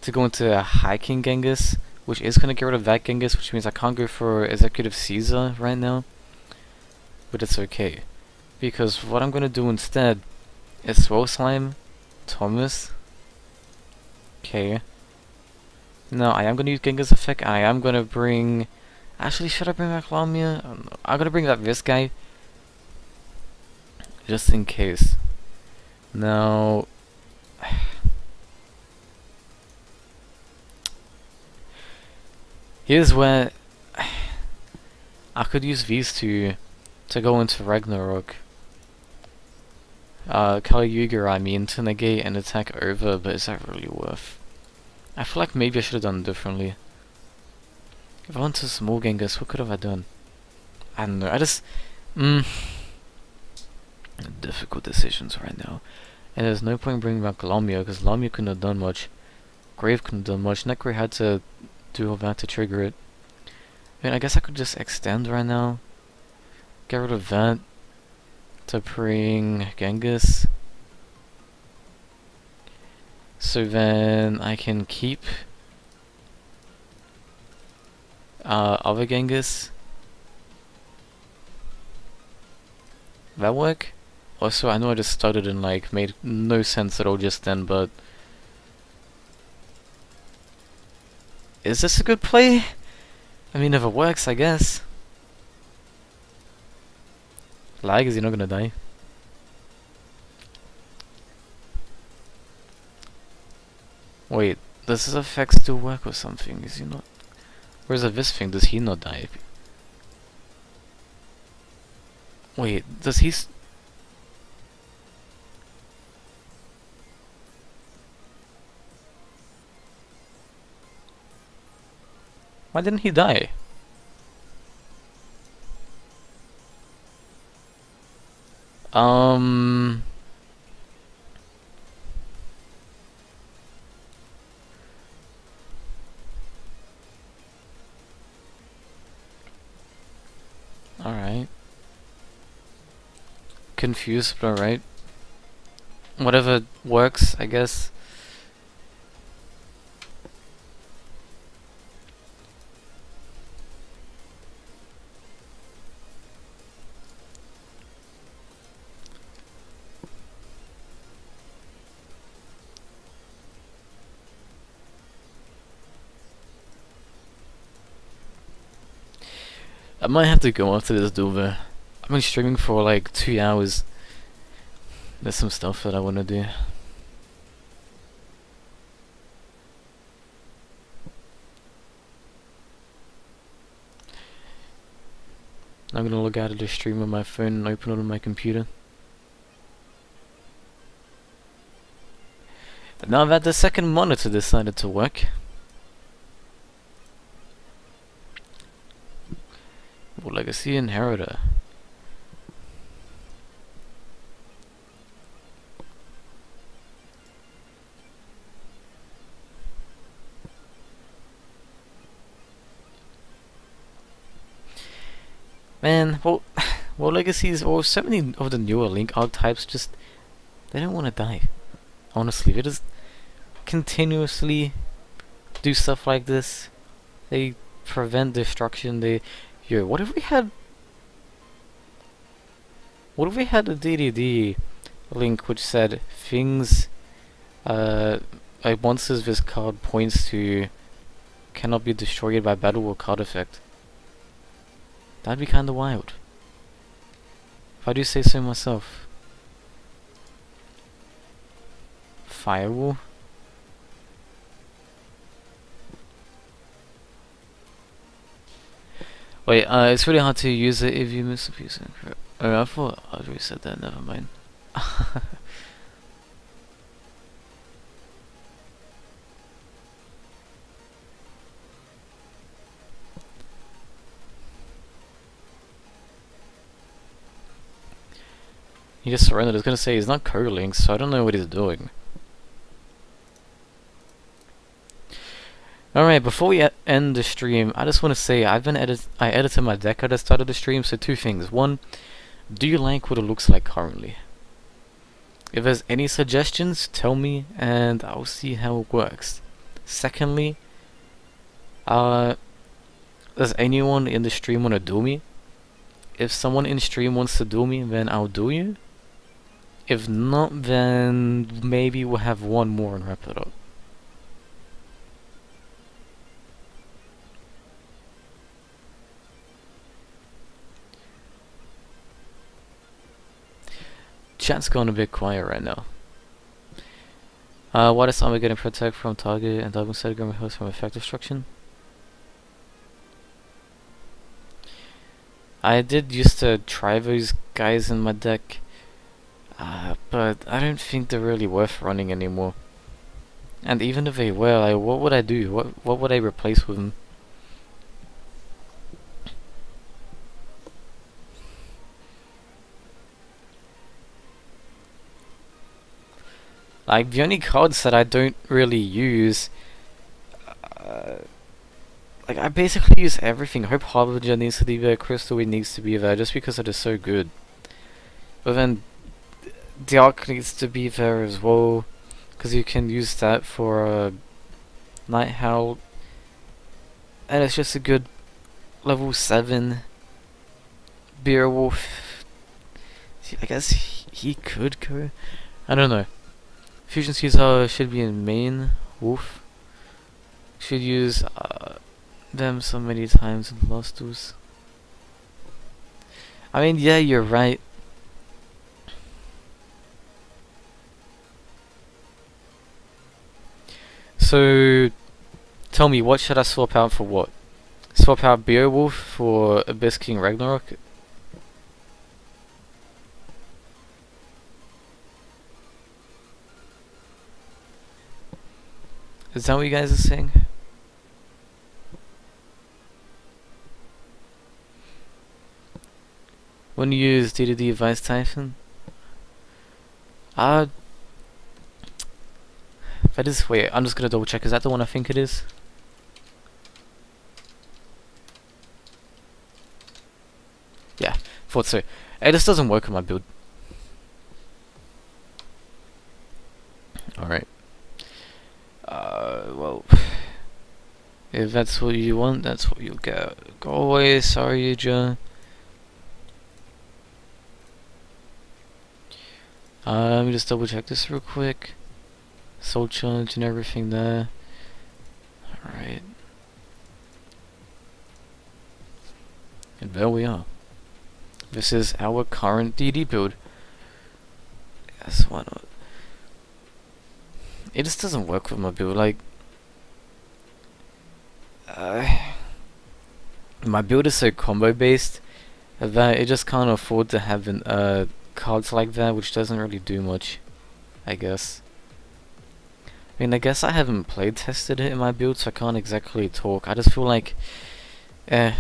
Speaker 1: to go into a Hiking Genghis, which is gonna get rid of that Genghis, which means I can't go for Executive Caesar right now. But it's okay, because what I'm gonna do instead is Swole Slime, Thomas. Okay. No, I am gonna use Genghis effect. I am gonna bring. Actually, should I bring back Lamia? I'm gonna bring back this guy, just in case. Now, here's where I could use these two to go into Ragnarok. Kali Yuga, I mean, to negate and attack over, but is that really worth? I feel like maybe I should have done it differently. If I went to small Genghis, what could have I done? I don't know, I just... difficult decisions right now. And there's no point bringing back Lamia, because Lamia couldn't have done much. Grave couldn't have done much. Necro had to do all that to trigger it. I mean, I guess I could just extend right now. Get rid of that. To bring Genghis. So then I can keep other Genghis. That work? Also, I know I just started and like made no sense at all just then, but is this a good play? I mean, if it works, I guess. Lag, is he not gonna die? Wait, does his effect still work or something? Is he not? Where's this thing? Does he not die? Wait, does he? Why didn't he die? confused, but alright. Whatever works, I guess. I might have to go after this duel though. I've been streaming for like 2 hours. There's some stuff that I want to do. I'm gonna log out of the stream on my phone and open it on my computer. And now that the second monitor decided to work. Legacy Inheritor. Man, well, legacies or so many of the newer Link archetypes just they don't want to die. Honestly, they just continuously do stuff like this. They prevent destruction. Yo, what if we had a DDD link which said things like monsters this card points to cannot be destroyed by battle or card effect? That'd be kinda wild. If I do say so myself. Firewall? Wait, it's really hard to use it if you miss a piece. Oh, I thought I already said that, never mind. He just surrendered. I was gonna say he's not co-link, so I don't know what he's doing. Alright, before we end the stream, I just want to say I edited my deck at the start of the stream, so two things. One, do you like what it looks like currently? If there's any suggestions, tell me and I'll see how it works. Secondly, does anyone in the stream want to duel me? If someone in stream wants to duel me, then I'll duel you. If not, then maybe we'll have one more and wrap it up. Chat's gone a bit quiet right now. What is armor getting protect from target and double CyberDragon host from effect destruction? I did used to try those guys in my deck, but I don't think they're really worth running anymore. And even if they were, like, what would I do? What would I replace with them? Like, the only cards that I don't really use, like, I basically use everything. Hope Harbinger needs to be there, Crystal needs to be there, just because it is so good. But then, Dark needs to be there as well, because you can use that for Night Howl. And it's just a good level 7 Beowulf. See, I guess he could go. I don't know. Fusion Seeds should be in main. Wolf. Should use them so many times in Lost Duels. I mean, yeah, you're right. So, tell me, what should I swap out for what? Swap out Beowulf for Abyss King Ragnarok? Is that what you guys are saying? When you use DDD Vice Typhon? That is, wait, I'm just gonna double check, is that the one I think it is? Yeah, thought so. Hey, this doesn't work on my build. Alright. Well, if that's what you want, that's what you'll get. Go away, sorry, Joe. Let me just double check this real quick. Soul charge and everything there. Alright. And there we are. This is our current DD build. Yes, why not? It just doesn't work with my build, like... my build is so combo based that it just can't afford to have an, cards like that, which doesn't really do much, I guess. I mean, I guess I haven't played tested it in my build, so I can't exactly talk. I just feel like, you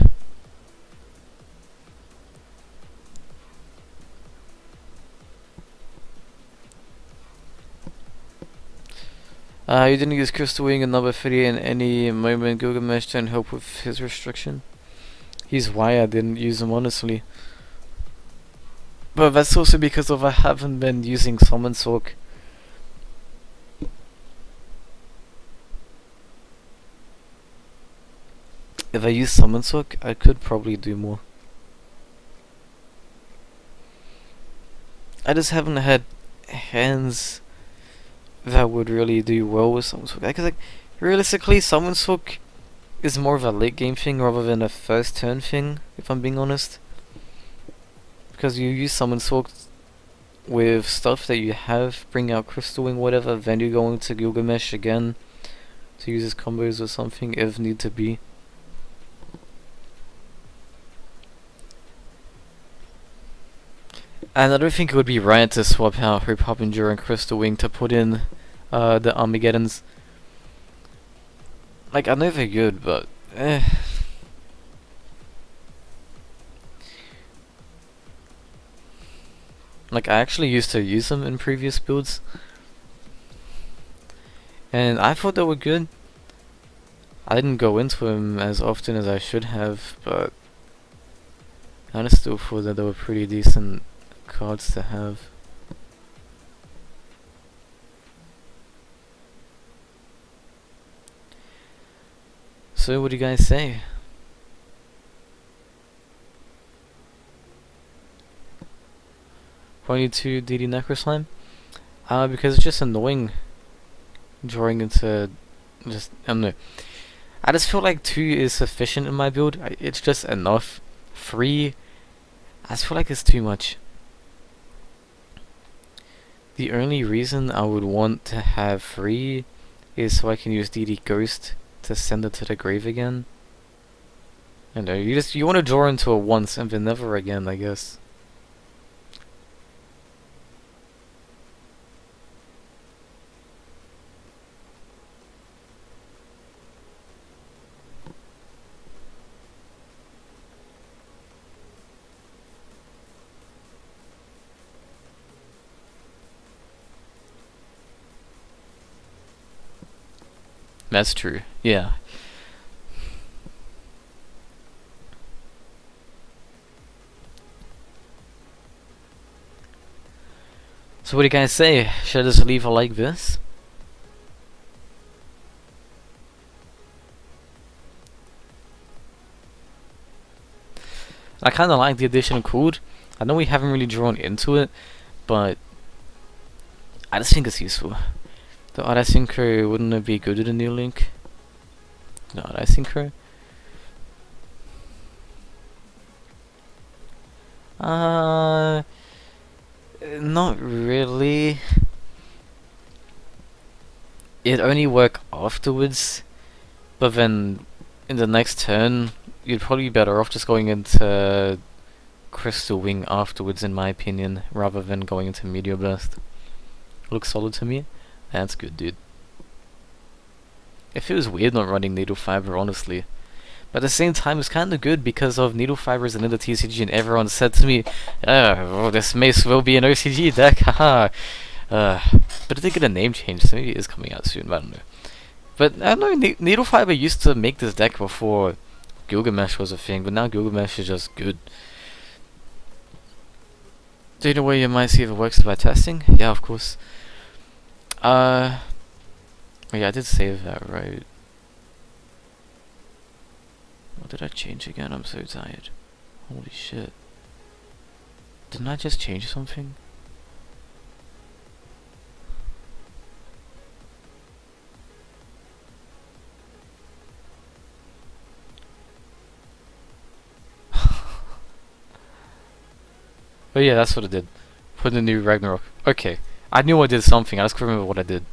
Speaker 1: didn't use Crystal Wing and number 30 in any moment. Gilgamesh didn't help with his restriction. He's why I didn't use him, honestly. But that's also because of I haven't been using Summon Soak. If I use Summon Soak, I could probably do more. I just haven't had hands that would really do well with Summon Soak. Because, like, realistically, Summon Soak is more of a late game thing rather than a first turn thing, if I'm being honest. Because you use Summon Soak with stuff that you have, bring out Crystal Wing, whatever, then you go into Gilgamesh again to use his combos or something if need to be. And I don't think it would be right to swap out Hope Harbinger and Crystal Wing to put in the Armageddons. Like, I know they're good, but like, I actually used to use them in previous builds, and I thought they were good. I didn't go into them as often as I should have, but I just still thought that they were pretty decent cards to have. So what do you guys say? Pointing to DD Necroslime? Because it's just annoying drawing into just, I don't know. I just feel like 2 is sufficient in my build. It's just enough. 3, I just feel like it's too much. The only reason I would want to have 3 is so I can use DD Ghost to send it to the grave again. I know, you want to draw into it once and then never again, I guess. That's true, yeah. So what do you guys say? Should I just leave it like this? I kinda like the addition code. I know we haven't really drawn into it, but I just think it's useful. The auto synchro, wouldn't it be good with a new link? No, auto synchro? Not really. It'd only work afterwards, but then in the next turn, you'd probably be better off just going into Crystal Wing afterwards, in my opinion, rather than going into Meteor Burst. Looks solid to me. That's good, dude. It feels weird not running Needle Fiber, honestly. But at the same time, it's kinda good because of Needle Fibers and in the TCG, and everyone said to me, oh, this Mace will be an OCG deck, haha. But I did get a name change, so maybe it is coming out soon, I don't know. But I don't know, Needle Fiber used to make this deck before Gilgamesh was a thing, but now Gilgamesh is just good. Do you know where you might see if it works by testing? Yeah, of course. Oh yeah, I did save that, right? What did I change again? I'm so tired. Holy shit. Didn't I just change something? But yeah, that's what I did. Put in the new Ragnarok. Okay. I knew I did something, I just couldn't remember what I did.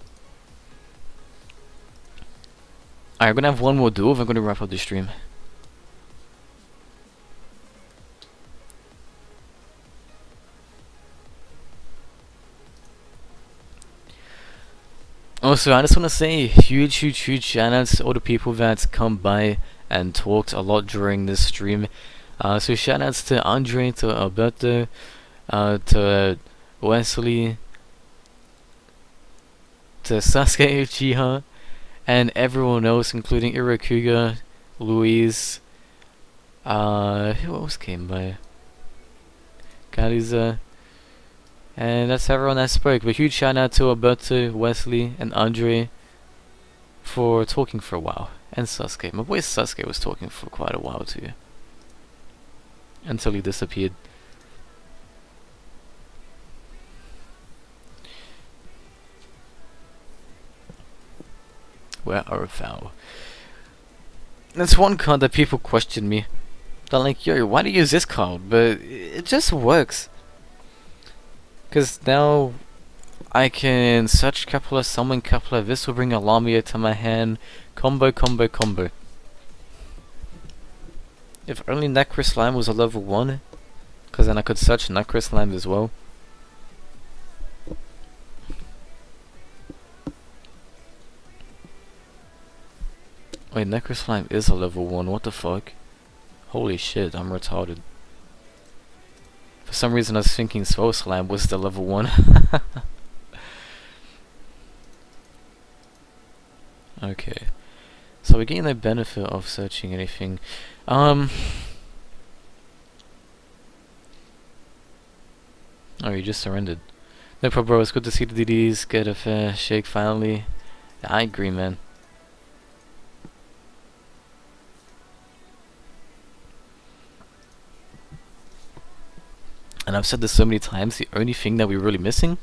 Speaker 1: Alright, we're gonna have one more duel, I'm gonna wrap up the stream. Also, I just want to say huge shout outs to all the people that come by and talked a lot during this stream. So shout outs to Andre, to Alberto, to Wesley, to Sasuke Uchiha, and everyone else, including Irakuga, Louise, who else came by? Kaliza. And that's everyone that spoke. But huge shout out to Alberto, Wesley, and Andre for talking for a while. And Sasuke. My boy Sasuke was talking for quite a while too. Until he disappeared. Where are thou? That's one card that people question me. They're like, yo, why do you use this card? But it just works. Because now I can search Kepler, summon Kepler, this will bring a Lamia to my hand. Combo. If only Necroslime was a level 1, because then I could search Necroslime as well. Wait, Necroslime is a level 1, what the fuck? Holy shit, I'm retarded. For some reason I was thinking Swell Slime was the level 1. Okay. So we're getting the benefit of searching anything. Oh, you just surrendered. No problem, bro. It's good to see the DDDs get a fair shake finally. Yeah, I agree, man. And I've said this so many times, the only thing that we're really missing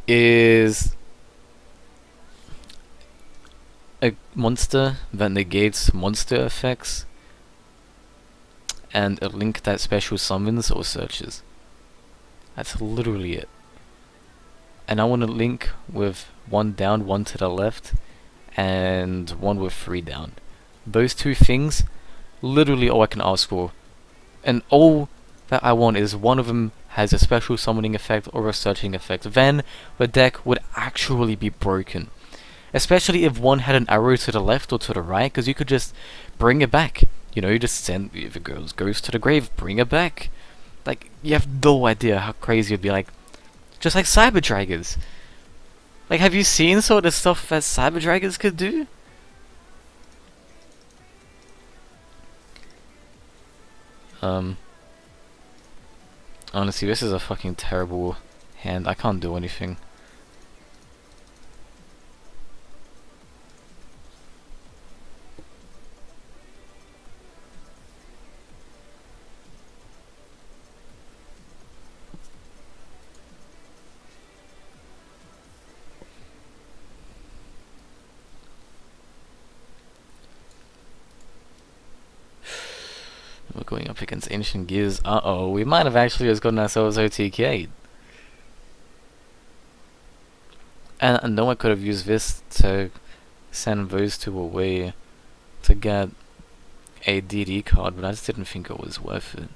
Speaker 1: is a monster that negates monster effects and a link that special summons or searches. That's literally it. And I want a link with 1 down, 1 to the left, and 1 with 3 down. Those 2 things, literally all I can ask for. And all that I want is one of them has a special summoning effect or a searching effect. Then the deck would actually be broken. Especially if one had an arrow to the left or to the right, because you could just bring it back. You know, you just send, if it goes to the grave, bring it back. Like, you have no idea how crazy it'd be. Like, just like CyberDragons. Like, have you seen some of the stuff that CyberDragons could do? Honestly, this is a fucking terrible hand. I can't do anything. We're going up against Ancient Gears. Uh-oh, we might have actually just gotten ourselves OTK'd. And I know I could have used this to send those 2 away to get a DD card, but I just didn't think it was worth it.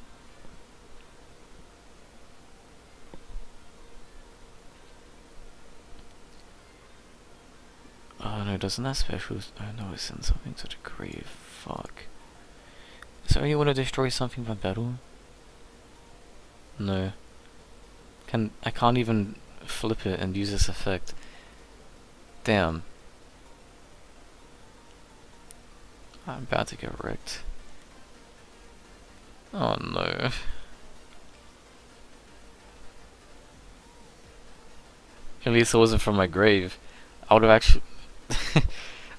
Speaker 1: Oh no, doesn't that special... Oh no, it sends something to the grave. Fuck. So you want to destroy something by battle? No. I can't even flip it and use this effect. Damn. I'm about to get wrecked. Oh no. At least it wasn't from my grave. I would have actually...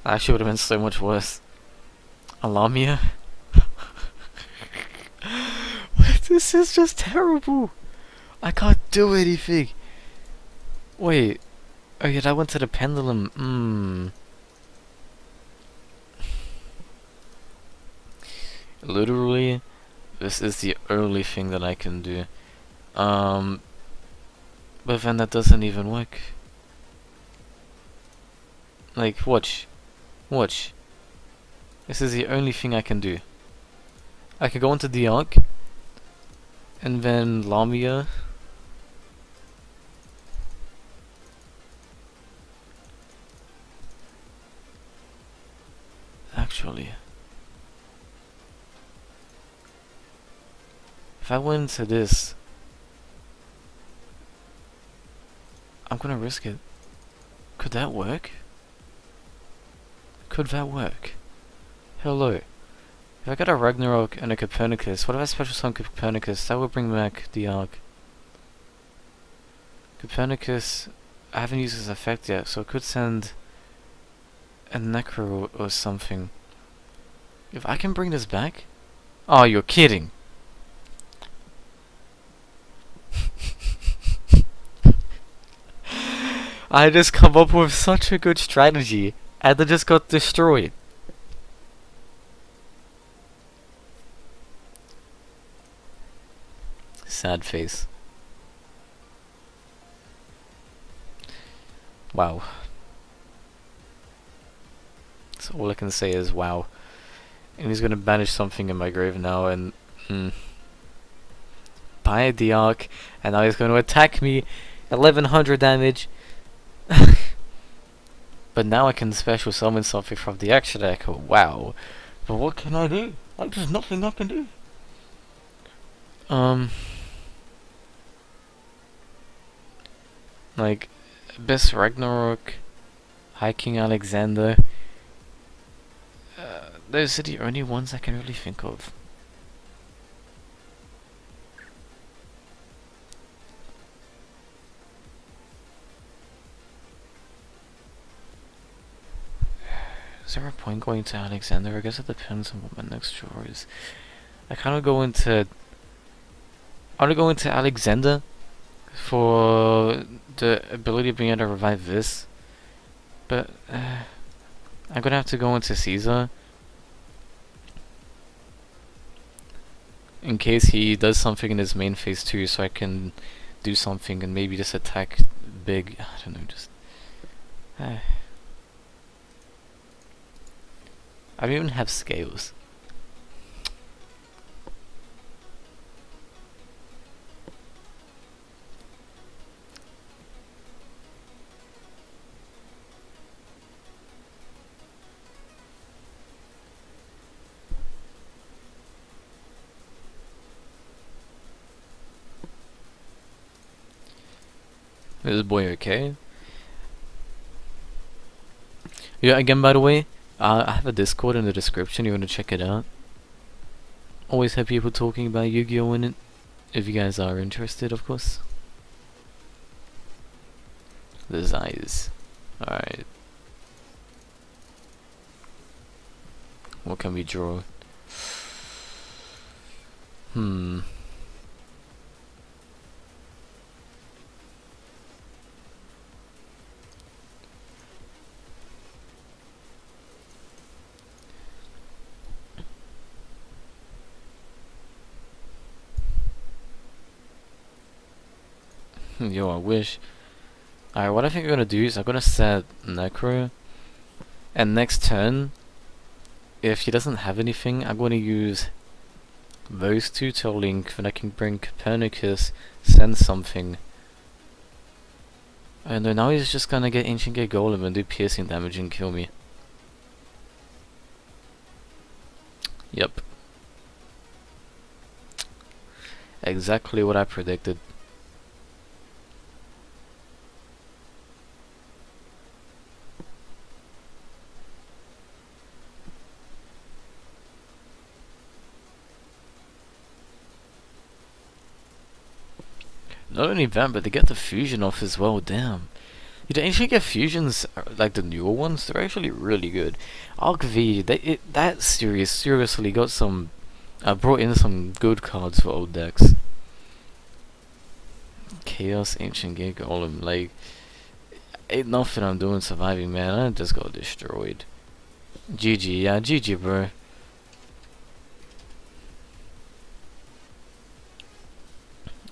Speaker 1: actually would have been so much worse. Alamia? This is just terrible! I can't do anything! Wait. Oh yeah, that went to the pendulum. Literally, this is the only thing that I can do. But then that doesn't even work. Like, watch. Watch. This is the only thing I can do. I could go into the Arc, and then Lamia. Actually, if I went into this, I'm gonna risk it. Could that work? Could that work? Hello. If I got a Ragnarok and a Copernicus, what if I special summon Copernicus? That would bring back the Arc. Copernicus, I haven't used his effect yet, so I could send a Necro or something. If I can bring this back? Oh, you're kidding! I just come up with such a good strategy, and it just got destroyed. Sad face. Wow. So all I can say is wow. And he's gonna banish something in my grave now, and buy the Arc, and now he's gonna attack me. 1100 damage. But now I can special summon something from the action deck. Wow. But what can I do? Like, there's nothing I can do. Like, Abyss Ragnarok, High King Alexander. Those are the only ones I can really think of. Is there a point going to Alexander? I guess it depends on what my next draw is. I kind of go into... I want to go into Alexander for the ability of being able to revive this. But I'm gonna have to go into Caesar in case he does something in his main phase 2, so I can do something and maybe just attack big. I don't know, just I don't even have scales. Is this boy okay? Yeah, again, by the way, I have a Discord in the description. You want to check it out. Always have people talking about Yu-Gi-Oh in it. If you guys are interested, of course. The Zeiss. Alright. What can we draw? Yo, I wish. Alright, what I think I'm gonna do is I'm gonna set Necro, and next turn, if he doesn't have anything, I'm gonna use those two to link, then I can bring Copernicus, send something. And then now he's just gonna get Ancient Gate Golem and do piercing damage and kill me. Yep. Exactly what I predicted. Not only that, but they get the fusion off as well, damn. You don't actually get fusions like the newer ones. They're actually really good. Arc V, that series seriously got some, brought in some good cards for old decks. Chaos Ancient Gate Golem, like, ain't nothing I'm doing surviving, man. I just got destroyed. GG, yeah, GG, bro.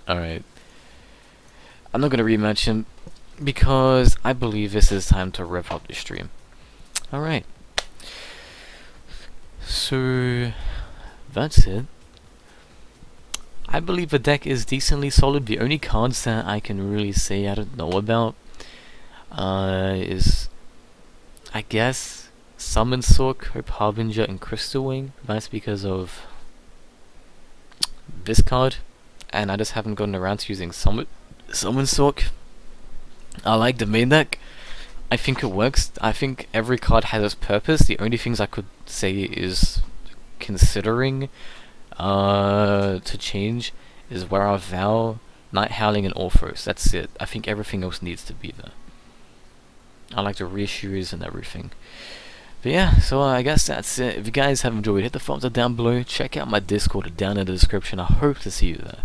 Speaker 1: Alright. I'm not gonna rematch him because I believe this is time to wrap up the stream. Alright. So that's it. I believe the deck is decently solid. The only cards that I can really say I don't know about is, I guess, Summon Sork, Hope Harbinger, and Crystal Wing. That's because of this card, and I just haven't gotten around to using Summon Sork. I like the main deck. I think it works. I think every card has its purpose. The only things I could say is considering to change is Where Our Vow, Night Howling, and Orthros. That's it. I think everything else needs to be there. I like the reissues and everything. But yeah, so I guess that's it. If you guys have enjoyed, hit the thumbs up down below. Check out my Discord down in the description. I hope to see you there.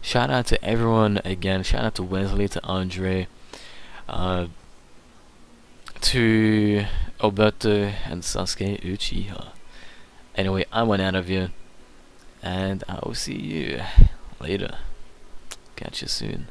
Speaker 1: Shout out to everyone again. Shout out to Wesley, to Andre, to Alberto, and Sasuke Uchiha. Anyway, I went out of here, and I will see you later. Catch you soon.